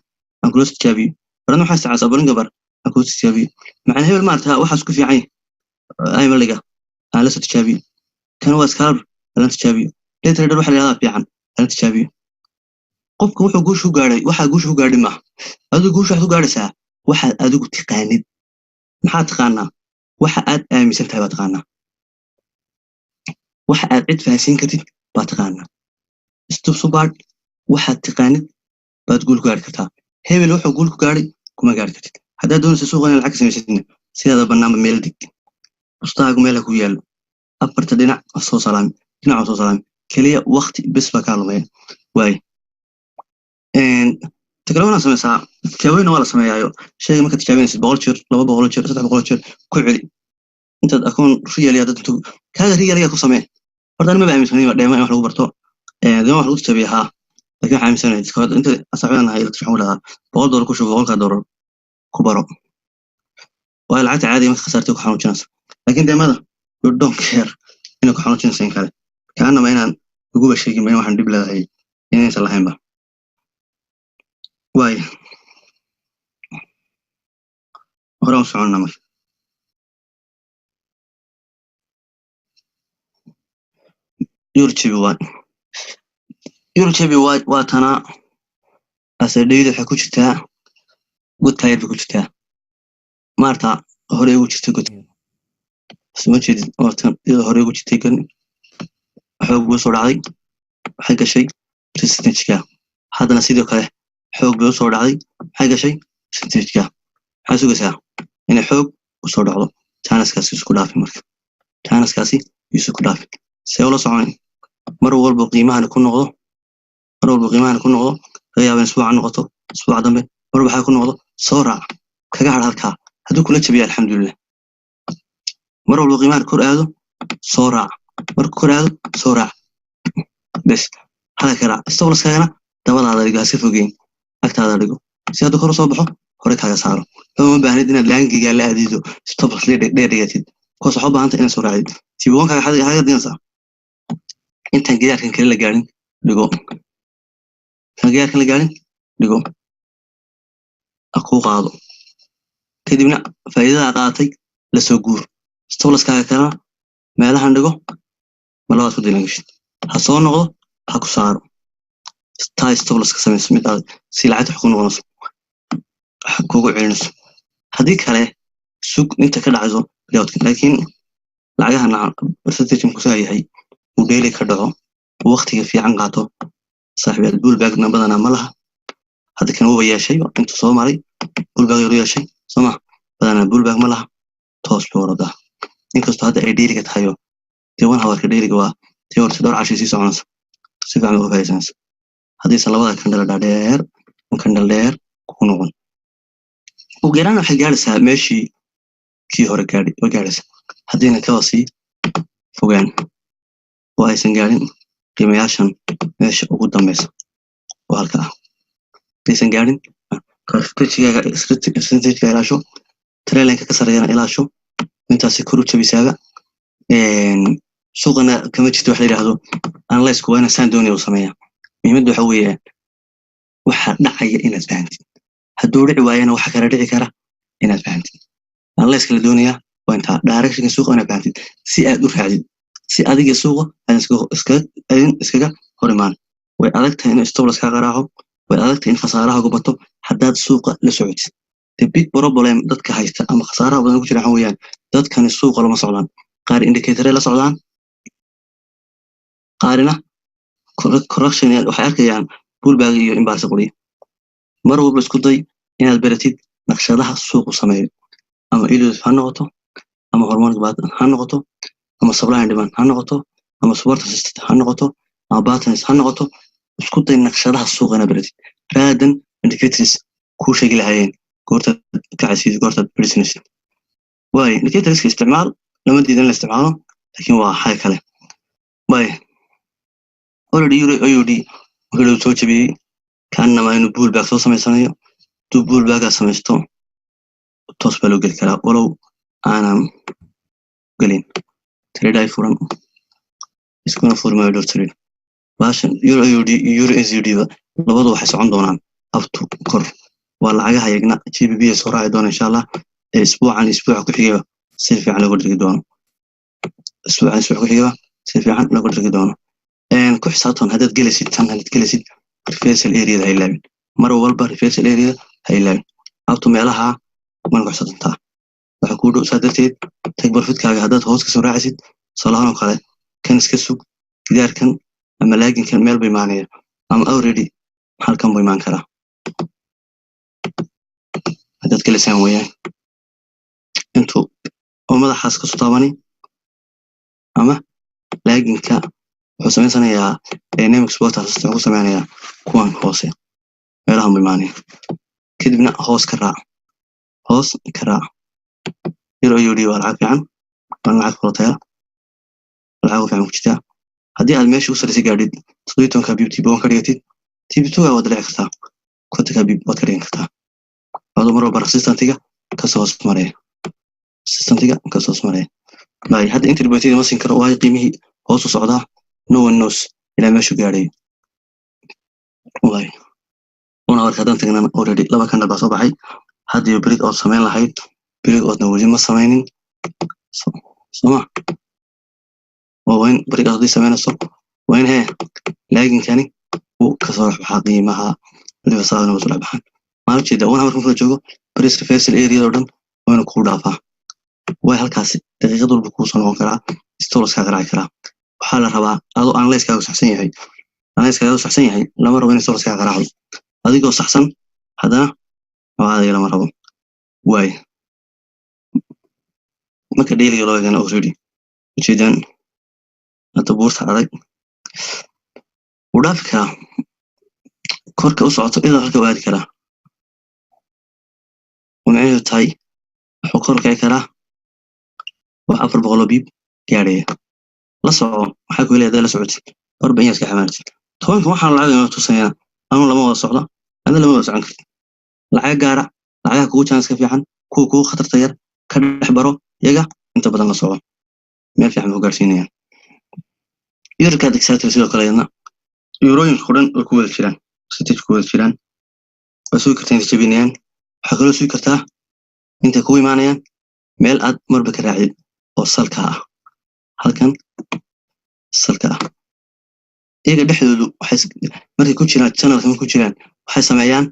aan kula tijaabiyo waran waxaan isticmaalaa barin gabar aan kula tijaabiyo macna hebel maarta waxaas ku fiican ay maliga aan la tijaabiyo kan waa iskaal aan tijaabiyo leeyahay waxa la yiraahdaa fiican aan tijaabiyo qofku wuxuu guushu gaaray waxa guushu gaadhay ma adigu guushu waxaad gaaraysaa waxa adigu taqaanid maxaa taqaanaa waxa aad aaminsan tahay taqaanaa waxa aad cid fahansiin kartid baa taqaanaa istusubaad waxa taqaanid baad guul gaari kartaa hebel wuxuu guul ku gaaray kuma gaari kartid hadaa doonaysa suuqana lacag samaysadina sida barnaamij meel dig ustaagu meel ku yaalo afarta dhinac soo salaam kaliya waqti bes ba ka lumay way تقرأنا سمسا تجاوبنا ولا سمايايو شيء ما كتجاوبين 100 جير 200 جير 300 جير كعلي أنت أكون ريالي هذا تقول كذا ريالي أكون سماه برضه أنا ما بعمل سنين دائما أحلو برتو دائما أحلو تبيها لكن عام سنة تقول أنت أصعبنا هاي تشحولها بقول دور كشوف بقول كدور كبروا والعادة عادي ما خسرتك حنون جنس لكن ده ماذا you don't care إنك حنون جنسين كله كأنه ما ينام يقول الشيء ما ينام حندب له هاي يعني سلهم به واي هراو سعونا مر يورتشبي واي واتنا أسديد الحكو جتا قد كاير بكو جتا مارتا هوريو جتا قد سمجد واتن هوريو جتا قد حوق بصور عادي حاجة شيء رسنتشكا هذا نسيدو كله xoog buu soo dhacay xaga shay sintiijka xasuugaysa in xoog uu soo dhaco taanaskaasi isku dhaafay marka taanaskaasi isku dhaafay see wala socon mar walba qiimaha ku noqdo yaabeen suuqa noqoto suuqa dambe mar waxa ku noqdo soo raac kaga halka haduu kula jabiyo alxamdulillah mar walba qiimaha kor aado soo raac mar kor aado soo raac bes hala kala istawlaskana dabada adiga si fogeen agtaada dhigo si aad kor soo baxo hore kaaga saaro lama baahnid inaad laangiga la aadido stop dheereeyatid ko soo baahanta inaad soo raacid tiiboonka xaga dinsa intaan gidaarkan kale la gaarin dhigo aku qaado kadibna faa'iidada qaatay la soo guur stolaskaaga kana meelahan dhigo malaad ku dinagashid ha soo noqdo ha ku saaro taay stolaska sameys mid aad si lacag xukun noqonayso kugu celinayso hadii kale suuq inta ka dhacdo laakiin lacagaha percentage ku saayahay uu daily ka dhaco waqtiga fiican qaato saaxiib bullback badana ma laha hadda kan uu yeeshay inta soo maray bullback yar yeeshay sama badana bullback ma laha toos loo rodaa inkastoo hadda ay daily ka tahay dee 1 hour ka daily waa tii hore dhowr cashay si soconaysa si fiican uga faa'iidaysanaysa haddii labada candle dheer ku noqon ugu yaraan waxay gaaraysaa meeshii kii hore gaadhaysa haddiina ka hoosii fogaan oo aysan gaarin qiimayaashan meesha ugu dambeysa oo halka ah aysan gaarin percentage-ga ilaasho trailing-ka ka sareeyana ilaasho intaasi kor u jabisaaga suuqana kama jirto wax la yidhaahdo analyse-ku waa inaan saan doonaya u sameeyaa muhiimadda waxa weeye waxa dhacaya inaad fahantid hadduu dhici waayana waxa kala dhici kara inaad fahantid analyse kala doonayaa waa intaa direction-ka suuqa inaad fahantid si aad u raacdid si adiga suuqa aad iskaga hor imaan way adag tahay in stop loss ka qaraaco way adag tahay in khasaaraha uga bato haddaad suuqa la socotid the big problem dadka haysta ama khasaaraha badan ku jira waxa weeyaan dadkani suuqa lama socdaan qaar indicator la socdaan qaarina correction waxay arkayaan pullback iyo imbalance qori mar walba isku day inaad baratid naqshadaha suuqu sameeyo ama ilaahay ha noqoto ama hormoonka baad ha noqoto ama supply and demand ha noqoto ama support resistance ha noqoto ama patterns ha noqoto isku day naqshadaha suuqana baratid raadan indicators ku sheegi lahaayeen goorta kacaysid goorta business way indicators ka isticmaal lama diidan la isticmaalo laakiin waa xal kale way already AUD wuxuu soo jabiyay kaanama inuu pullback soo sameysanayo tu pullback sameysto toos baa loo geli karaa walow aanan gelin trade ay furan iskuna furmayo door trade baashan AUD SUD labadu waxay socon doonaan up to kor waa lacagaha yagna GBP soo raaci doona insha Allah isbuucan ku xiga si fiican lagu dhigi doono isbuucan ku xiga si fiican lagu dhigi doono ku xisaabtan haddaad gelisid reversal area ay laabin mar walba reversal area ay laabin abto meelaha man ku xisaabtantaa waxa ku dhow sadarteed tag barfitkaaga haddaad hoos ka soo raacisid salaano kale kan iska sug gidaarkan ama laaginkan meel bay maanaya ama already halkan bay maan karaa haddaad gelisaan weeyaan intuu oo madaxaas ka soo taabani ama laaginka wuxuu sameysanayaa dynamic support system ku sameynaya kuwan hoose meelaha muhiimani kadibna hoos ka raac AUD waa lacag fiican waa lacag korotaya lacag fiican ku jirta haddii aad meesha u sareysi gaadhid 17 BPT baan ka dhigtid TP2 waa dhici kartaa kontonka BPT waad ka dhigin kartaa adoo mar walba resistance-ga ka soo maraya bay hadda interpreted ma siin karo waa qiimihii hoos u socdaa no one knows ila meeshu gaaray wallahi una warkadan tagnaan already laba kan baa soo baxay hadii break out sameyn lahayd break out wali ma sameynin soma وين بريق هذه سمعنا الصوت وين هي لكن كاني وكسر حقيمها اللي وصلنا وصل بحن ما أعرف كذا وأنا أعرف جوجو بريس فيس الأريا دورن وين كودا فا وهالكاس دقيقة دول بكوسون وكرا استولس كذا كرا وحال الربع هذا أنا ليس كذا حسين هاي أنا ليس كذا حسين هاي لما روين استولس كذا كرا هذا جو حسن هذا وهذا لما ربع واي ما كديلي يلا كان أوريدي جدا أتبورت عليك ولا فكرة كورك أصعد إلى غير كواد كلا ومعي تاي حكور كلا وحفر بغلبيب كاريه لصعو حكوا لي هذا لصعود 40 يسكح حمارتي طبعا كم حال العادة توصينا أنا لما وصعدا أنا لما وصعنك العاق جارع العاق كو كان سكفي عن كو خطر طير كان حبره يجا أنت بدل نصعو ما في عمو قارسينيا يركض دكسات وسيلة قليلنا يروين خورن الكويل شيران ستة كويل شيران وسوي كرتين تجيبينيان حقلو سوي كرتاه انت كوي معنيان ميل اد مربك راعي وصلكها halkan salka iyaga dhexdoodu waxay markay ku jiraan channel kan ku jiraan waxay sameeyaan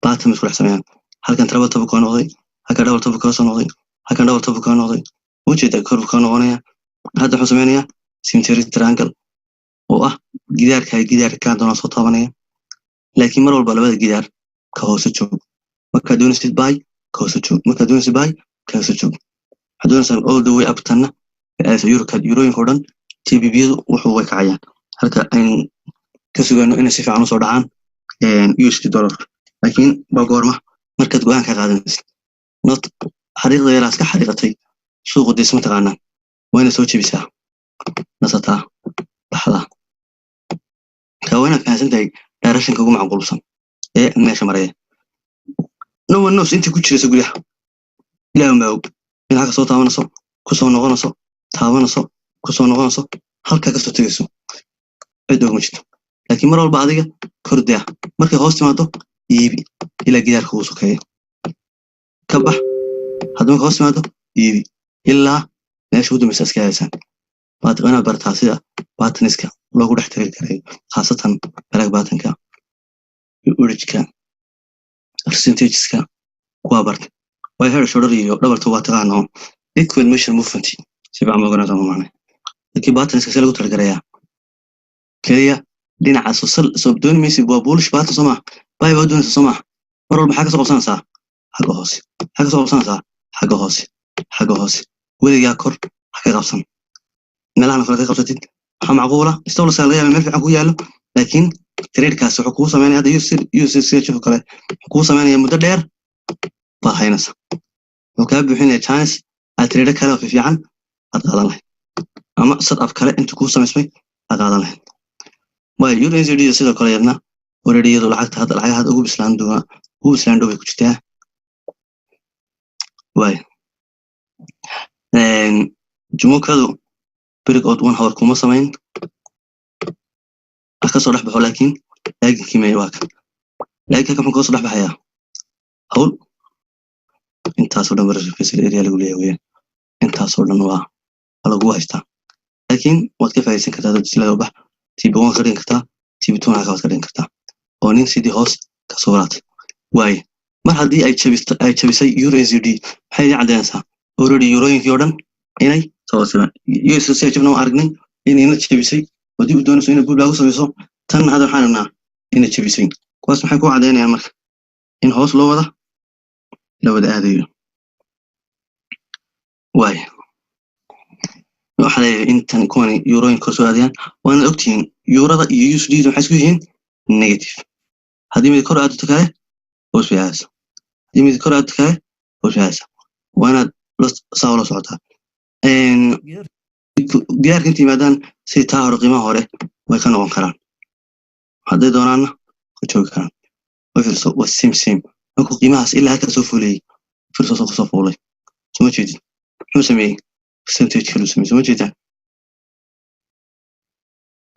baatam isku sameeyaan halkan double top ka noqday halkan double top ka soo noqday halkan double top ka noqday وجهة كورف كانوا غنيا هذا حسمانية سيمتري ترانجل وآه جدار كان دونا صوت غنيا لكن مرة والبلبات جدار كهوسة markaad doonaysid buy kahoose joog markaad doonaysid buy kahoose joog waxaad doonaysaa all the way up tanna eurooyinka oo dhan tbbiyadu wuxuu way kacayaan halka aynu ka sugayno inay si fiican usoo dhacaan usd dollarka laakiin baa goorma markaad go-aan ka qaadanaysid not xariiqda yaraa iska xariiqatay suuqu dees ma taqaanaa waa inaad soo jebisaa nasataa baxdaa kaa waa inaad fahansan tahay directionka ugu macquulsan ee meesha maraya no one knows intii ku jiraysa gudaha ilaahay ma og in halka soo taabanayso ku soo noqonayso taabanayso ku soo noqonayso halka ka soo tagayso cid og ma jirto laakiin mar walba adiga kordaa markay hoos timaado iibi ilaa gidaarka uu sokeeyo ka bax haddii marka hoos timaado iibi ilaa meesha ugu dambaysa iska haysaan baad inaad bartaa sida bataniska loogu dhex tiri karayo khaasatan balaag batanka urujka percentageska kuwa barta way heer shoulder iyo dhabarta waa taqaano equal measure movement si baa ma garanaysaa macnaheedu laakiin bataniska si lagu targaraya kaliya dhinaca soo doon meesii waa bullish baatan soma bay waa doonaysaa soma mar walba xaga soo qabsanaysaa xaga hoose xaga soo qabsanaysaa xaga hoose xaga hoose weligaa kor xaga qabsan meelaha kale ka qabsatid waxa macquula istawla saalayaa meel fiican ku yaalo laakiin trade-kaas wuxuu kuu sameynaya hadda USCHF kale wuxuu kuu sameynaya muddo dheer baa haynaysa wuxuu kaa buuxinaya chance aad trade kale oo fiican aad qaadan lahayd ama setup kale inta kuu samaysmay aad qaadan lahayd way USD sidoo kale yadna already iyadoo lacagaha hadda ugu bislaan dhow bay ku jirtaa way jumukadu breakout 1 hour kuma samayn kasoo dhex baxo laakiin laakiin ma waa kan laakiin ka soo dhex baxaya hawl intaas oo dhan reserve area lagu leeyahay intaas oo dhan waa lagu haystaa laakiin waad ka faa'iideysan kartaa dad isla bax TB1 ka dhigin kartaa TB2 ka dhigin kartaa oo nin sidii hoos ka soo raatay way mar haddii ay jabisay USD waxay cadeynaysaa already eurooyinkii oo dhan inay soo saaran USD noo aragnay inay jabisay ودي بدون سوينا بقول له سويسو تن هذا حالنا إن تشبيسين كويس ما حيكون عدينا يا مرك إن هوس لو وضع لو ده هذه واي لو حلا إنت نكون يوروين كورسو هذيان وأنا أكتين يورا يوس دي حسكوين نيجاتيف هذه من الكرة أتوكله بوس في هذا هذه من الكرة أتوكله بوس في هذا وأنا لست صاولة صوتها إن diyaarka intii maadaan si taaro qiimaha hore way ka noqon karaan haday doonaana ku joogi karaan way firso waa sim markuu qiimahaas ilaa halka soo fuulay firso soo fuulay soo jeedin muxuu sameeyay percentage kale sameeyay soo jeedin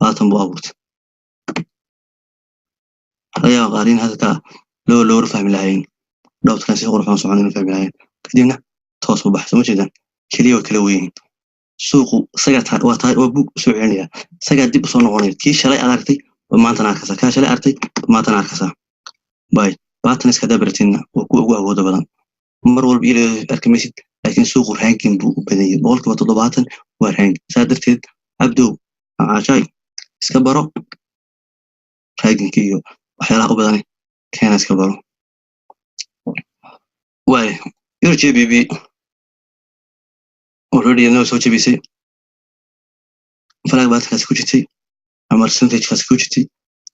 baatan buu abuurtay ayaa qaarin halka loo fahmi lahayn dhowrkan si qurxoon soconayna fahmi lahayn kadibna toos u baxay soo jeedin kaliya kala weyn suuqu saga waa bug soo celinaya saga dib soo noqonay kii shalay aragtay maanta arkasa ka shalay aragtay maanta arkasa bay baatan iska dabartina oo ku ugu awoodo badan mar walba ilaa arkamaysid laakiin suuqu ranking buu u badan yahay boqolkiiba 70 waa rank saadarteed abdo aajay iska baro ranking iyo waxyaalaha u badan keena iska baro way UJBB already no soo jabisay flag batankaas ku jirtay ama percentagekaas ku jirtay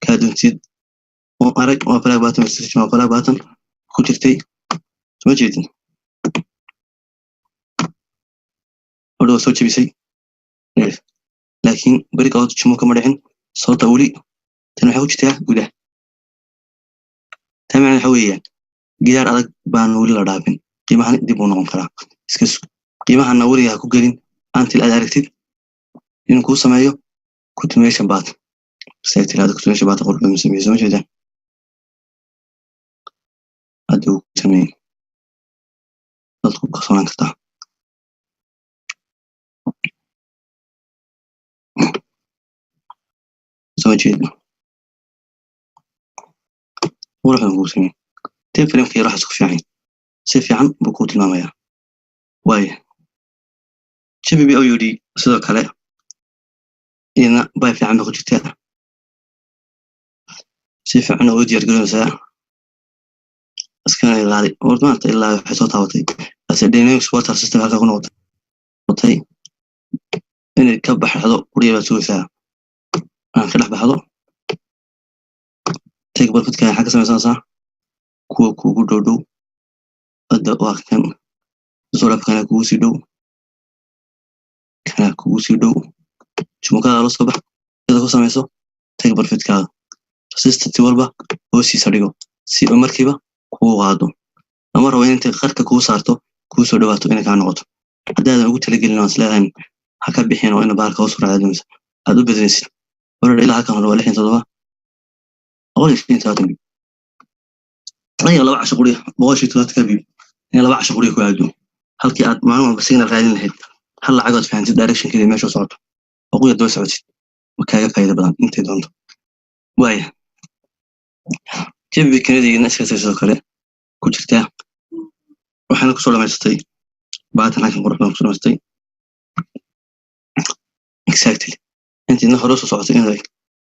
ka doontid oo arag oo flag batan percentage oo flag batan ku jirtay soo jeedin oo soo jabisay laakiin breakout jimo kama dhicin soo tawli tan waxa ku jirtaa gudaha tamam waxa weeyaan gidaar adag baan wali la dhaafin qiimahan dib u noqon karaa iska qiimaha nawriga ku gelin antil aad aragtid in ku sameeyo continuation baat saytirada continuation baat qor inuu sameeyo soo jeeda aduu sameeyo dadku ka soo kartaa soo jeeda wuxuu ku sameeyo تفرق في راح تخفي عين سيف عن بكوت المايا واي GBB OUD sidoo kale ina bay fiican ku jirtaa si fiican oo diyaar garoonaysaa iskana ilaali maanta ilaa waxay soo taabatay dynamics water system halka ku noqotay inay ka baxdo quriga suusaa aan ka dhex baxdo take profit ka xagga samaysanaysaa kuwa kuugu dhow hadda waa kan soo kana kuugu sii dhow jumkada la soo bax sida ku samayso take profit ka resistance walba oo si sadhigo si markiiba kugu qaado ama rabo inay qarka kugu saarto kugu soo dhawaato inay ka noqoto hadaadan ugu talagelin oo isleedahay ha ka bixin oo in baarka hoos u raadinayso aad u bedinaysid warar ilaa kan hore 67 127 ay laba casho quriga 127 ka biib in laba casho quriga ku aado halkii aad maalin walba signal raadin lahayd hal lacagood fahanti direction kale meesha socoto oo ku yadoo socotid wakaaga faa'iido badan intay doonto waaya jibbi kanadiina iska soo kale ku jirtaa waxaana ku soo dhamaystay baatan halkan qurxoon ku soo dhamaystay exactly intii hore soo socotay inay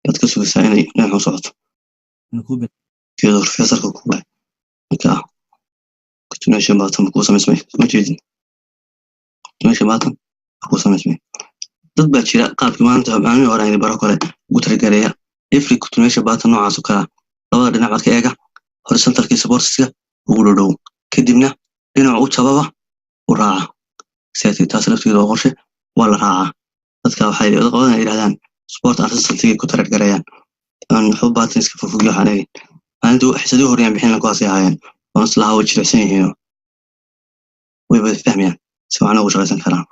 dad ka sugaysaa inay nooc socoto كده professor ku kulay marka continuation baatan ku samaysmay ma jeedin continuation baatan ku samaysmay dad baa jira qaabkii maanta maalin hore ay baro kale ugu talagalaya every continuation baatan noocaas oo kala labada dhinac marka eega horizontal supportska ugu dhow kadibna dhinac u jababa u raaca sidii taas lafteedu oo qorshe waa la raaca dadka waxay yiraahdaan sport artistiga ku talagalaya aan xubaatan iska fufugyo xanay andu xisadu horiyaan bixin la kuwaasi hayaan oo islaha oo jirsan yihiin way wada fahmayaan si waxna ugu shaqaysan karaan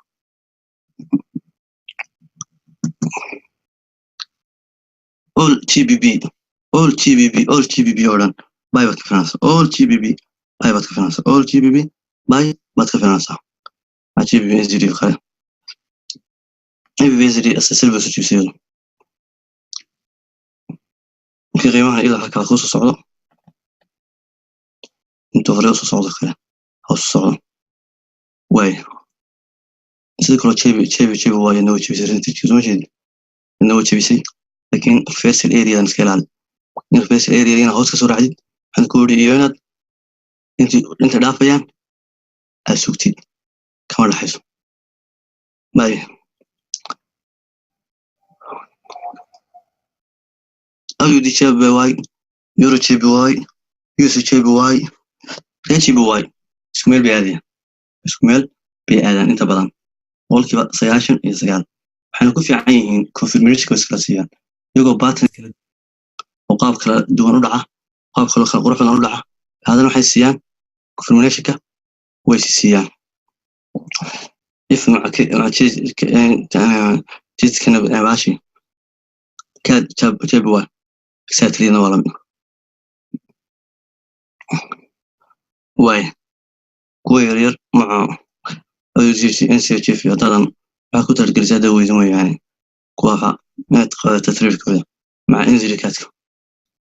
all GBB ordan by what finance all GBB by what finance all GBB by what finance GBB is the khayr GBB is the asal situation qiimaha ilaa halka ku soo socdo inta hore soo socdo kale hoos socdo way sidoo kale chebi way no chebi runtii soo jeed no chebi laakiin facial area iska ilaali in facial area ina hoos ka soo raacid aan ku wariyo inaad inta dhaafayaan asugtid kama dhaxayso bay أيود GBY يورو GBY يوسف GBY GBY اسميل بيادين أنت بدن قول كذا سياشن يزعل حنكون في عينين confirmation كلاسيان يجوا باتن وقاب كلا دون ودعة قاب كلا غرفة دون ودعة هذا نوع حسيان confirmation كا ويسيان يفهم مع شيء أنا جيت كنا ماشي كاد GBY exactly no wala way kuwa yar ma ayuu NCHF hadadan waxa ku targelisa daweydan weeyaan kuwa maad qaadata trade-kooda ma inzilikaadka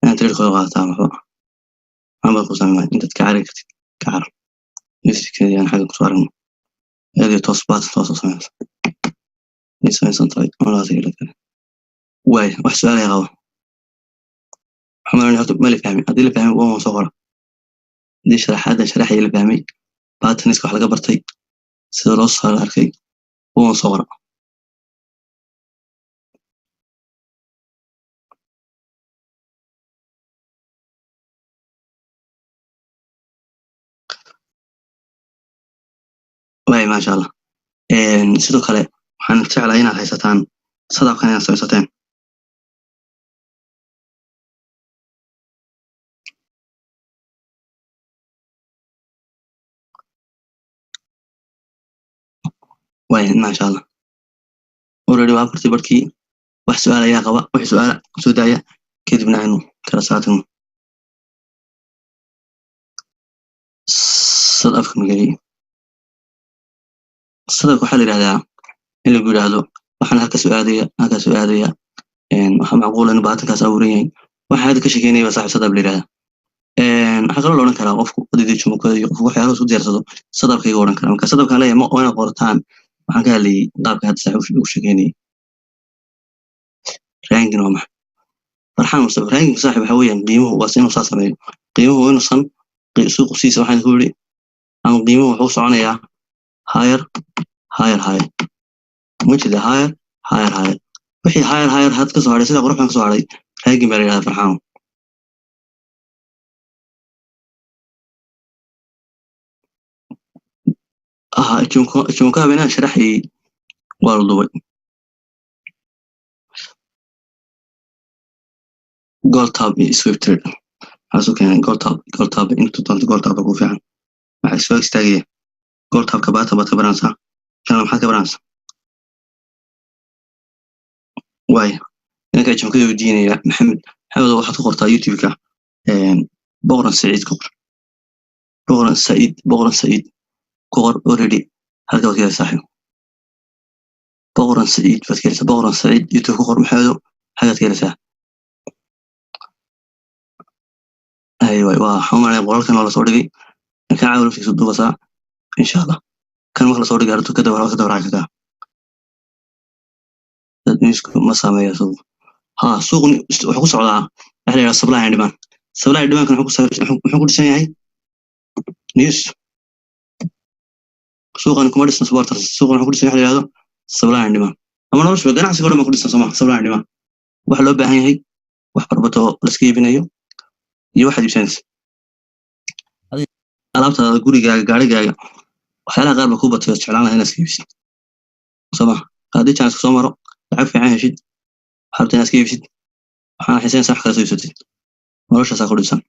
aan trade-kooda qaataa ama ku sameeyay inta ka carin kartid ka carar inzilikaadiyaan xagga ku saaran هذه تصبات تصميم إنسان سنتراي ولا تقدر واي وحسب عليه غوا حملنا هتب ملي فهمي هذه اللي فهمي وهو صغر دي شرح هذا شرح اللي فهمي بعد نسكح على قبرتي سيروس على أركي وهو صغر واي ما شاء الله sidoo kale waxaan jeclahay inaad haysataan sadaqan inaad samaysateen واي ما شاء الله already waa farti barkii wax su'aal ayaa qaba wax su'aal soo daaya kadibna aynu kala saarno sadaqan magari sadaq waxa la yiraahdaa in la guraado waxaan halka su'aadaya waxa macquul in baatankaas awriyay waxa aad ka shaqeynayay saaxiib sadaq la yiraahdaa waxa kale oo oran karaa qofku hadii jumko iyo qofku waxyaalo isku diyaarsado sadaqayga oran karaa marka sadaqan leeyahay ma qortaan waxaan ka hadlayay qaabka hadda saaxiib u sheegaynay ranking waa maxay farxaan mustafa ranking saaxiib waxa weeyaan qiimuhu waa inuu saa sameeyo qiimuhu waa inuusan suuqu siisa waxaan ku yidhi ama qiimuhu wuxuu soconayaa higher ma jira higher wixii higher had ka soo hadhay sida quruxdan ka soo hadhay ranking baa la yidhahdaa farxaan junka habeenaha sharaxayay waa la dubay goldtab iyo swifted waxaasu keenay goldtab intu doonto goldtab ku fiican waxay soo istaagaya goldtabka baata baad ka baranaysaa kana maxaad ka baranaysaa waaya inanka junkada weydiinaya maxamed waxaad ku qortaa youtube-ka boqoran saciid ku qor boqoran saciid ku qor already halka waad ka helay saaxiib boqoran saciid baad ka helaysaa boqoran saciid youtube ku qor maxamedow halkaad ka helaysaa waa xumaanay qoraalkan oo la soo dhigay kan caawil fiisu duubasaa insha Allah kan wax la soo dhigay arto ka dawraa kartaa dad miisku ma saameeyo suuq suuqu wuxuu ku socdaa waxa la yiraahdaa supply and demand kan wuxuu ku dhisan yahay news suuqan kuma dhisan supporters suuqan wuxuu ku dhisan yahay la yiraahdo supply and demand ama nolosha ganacsiga oo dhan ku dhisan supply and demand waxa loo baahan yahay wax barbato la iska iibinayo iyo waxa iibsanaysa alaabtaada gurigaaga gaarigaaga waxyaalaha qaar ba ku batay jeclaan lahaa inaad iska iibsid soma haddii chance soo maro lacag fiican heshid xabta inaad iska iibsid waxaana xiisayn sax kala soo iibsatid noloshaasaa ku dhisan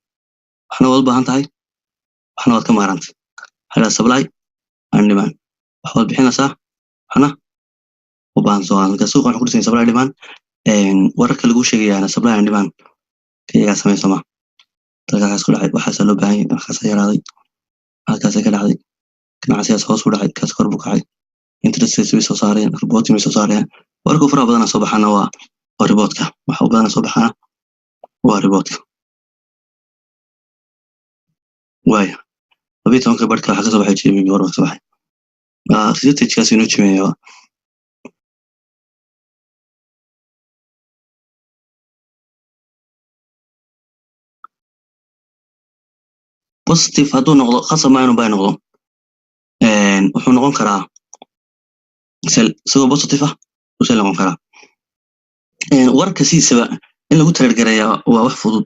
waxna waad u baahan tahay waxna waad ka maarantay waxaa supply and demand waxaad bixinaysaa waxna u baahan soo marka suuqa wuxuu ku dhisan supply and demand wararka lagu sheegayaana supply and demand iyagaa samaysama dalkaas ku dhacay waxaasa loo baahan yahay waxaasa yaraaday halkaasay ka dhacday ganacsigaas hoos u dhacay kaas kor buu kacay interest rates way soo saareen reporting way soo saareen warka faraha badan soo baxana waa reportka waxa u badan soo baxana waa reportka waaya abiitonka barka waxa ka soo baxay jimmy warka soo baxay research-kaas inuu jimeeyo positive hadduu noqdo khasab ma inuu bay noqdo wuxuu noqon karaa isagoo positive ah wuxuu noqon karaa warka siisaba in lagu taageerayaa waa wax fudud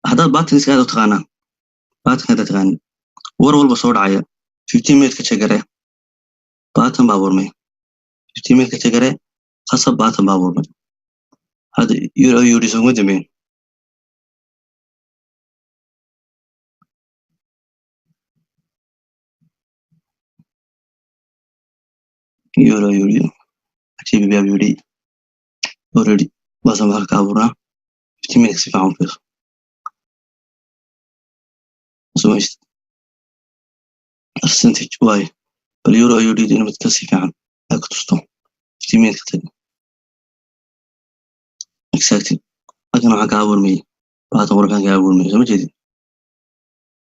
haddaad baatiniska aad u taqaanaa baatinka taqaani war walba soo dhacaya 15 minute ka jegare baatin baa warmay 15 minute ka jegare khasab baatin baa warmay hada yuri soo wadameen yuri ajiib baa yuri already wasan halka abuurna 15 minutes si fiican fiir soo percentage way bal yuri inuu mid ka si fiican ay ku tusto 15 minutes ka tag exactly laakiin waxa ka abuurmay baatan warkan ka abuurmay soo jeedin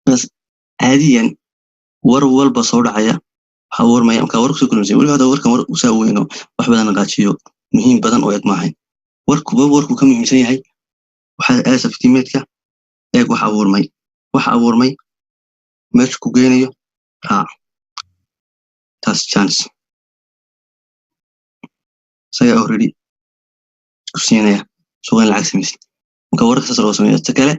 bas caadiyan war walba soo dhacaya waxa warmay amka warku soo kulmay wali hada warkan war u saaweyno wax badan qaajiyo muhiim badan oo egmahay warku ka muhiimsan yahay waxa aas 15 minute ka eeg waxa abuurmay meesha ku geenayo taas chance say already kusinaya suuqan lacag sameeyay marka warka saas loo sameeyo ta kale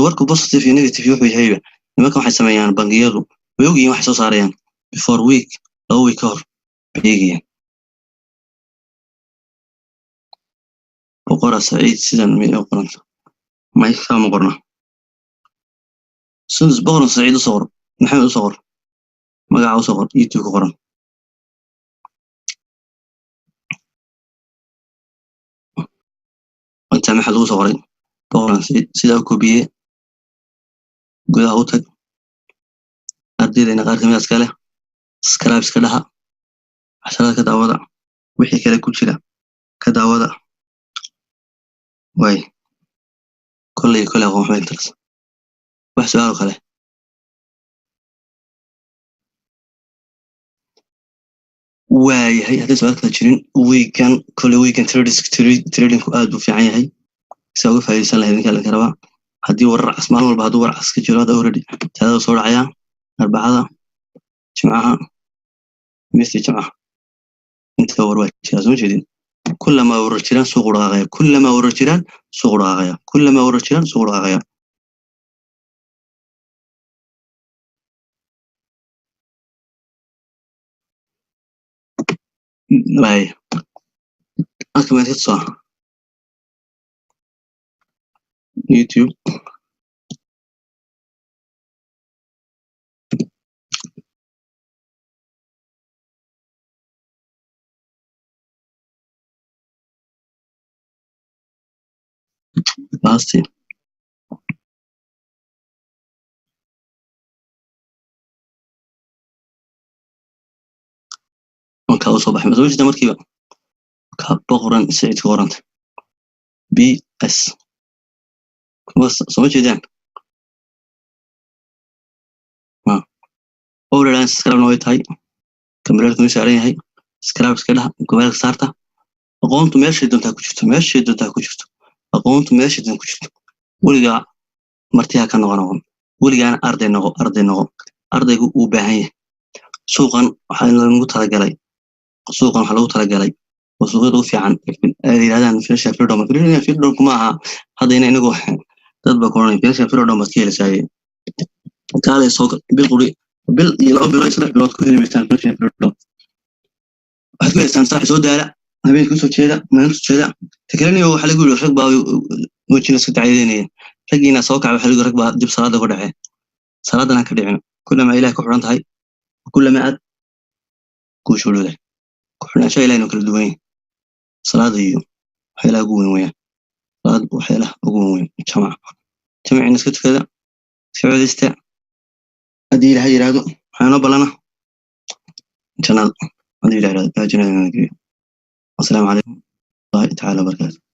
warku positive iyo negative wuxuu yahay nimanka waxay sameeyaan bangiyadu way ogyihiin wax soo saarayaan before week hor beegayaan boqora saciid sidan mid oo qoranta ma iska qorna sunus boqoran saciid u soo qor maxamed u soo qor magaca u soo qor youtube ku qoran inta maxaa lagu soo qoray boqoran saciid sida ku biye gudaha u tag ardaydeena qaar kamid ah kale subscribe ka dhaha casharada ka daawada wixii kale ku jira ka daawada way kolley waxba interest wax su'aal kale waayahay haddii su-aal kala jirin weekend tradingku aad buu fiican yahay si uga faa'iidaysan lahayd ninka laga rabaa haddii warar cas maalin walba hadduu warar cas ka jiro hadda already talaada soo dhacaya arbacada jimcaha misti jimcaha inta war waa jira soo jeedin kullama warar jiraan suuq dhaqaaqaya kullama warar jiraan suuq dhaqaaqaya kullama warar jiraan suuq dhaqaaqaya باي أكمل قصة يوتيوب باستي وكاو صباح ما زوجي دمر كيبا كابقران سعيد قرانت بي اس بس صوتي دان ما أول الآن سكراب نويت هاي كاميرات مش عارين هاي سكراب سكرها كمالك صارتها أقومت ماشي دون تاكو شفتو أقومت ماشي دون تاكو شفتو ولقى مرتيها كان نغنغم ولقى أنا أرضي نغو وباهية سوقا وحين لنقو تلقى suuqan waxa lagu talagalay oo suuqyada u fiican ay yiraahdaan fresh freedom kuma aha hadayna inagu dad ba koonay fresh freedom ma kiilasay kale soo bil iyo laba bilood saddex bilood ku helimaysan fresh freedom waxa ku heestaan sax soo daala habeen ku soo jeeda meel soo jeeda takalaniyo waxa lagu yiri rag baa wajina iska tacayeenaya ragiina soo kacay waxa lagu rag baa dib salaada ku dhacay salaadana ka dhicin kullama ilaahay ku xiran tahay kullama aad ku shuulay كنا شيء لأنه كل دوين صلاة يوم حيلا أقوم ويا صلاة وحيلا أقوم ويا جماعة الناس كذا سعود استاء أدي لهاي رادو حنا بلنا جنال أدي لهاي رادو جنال السلام عليكم الله تعالى وبركاته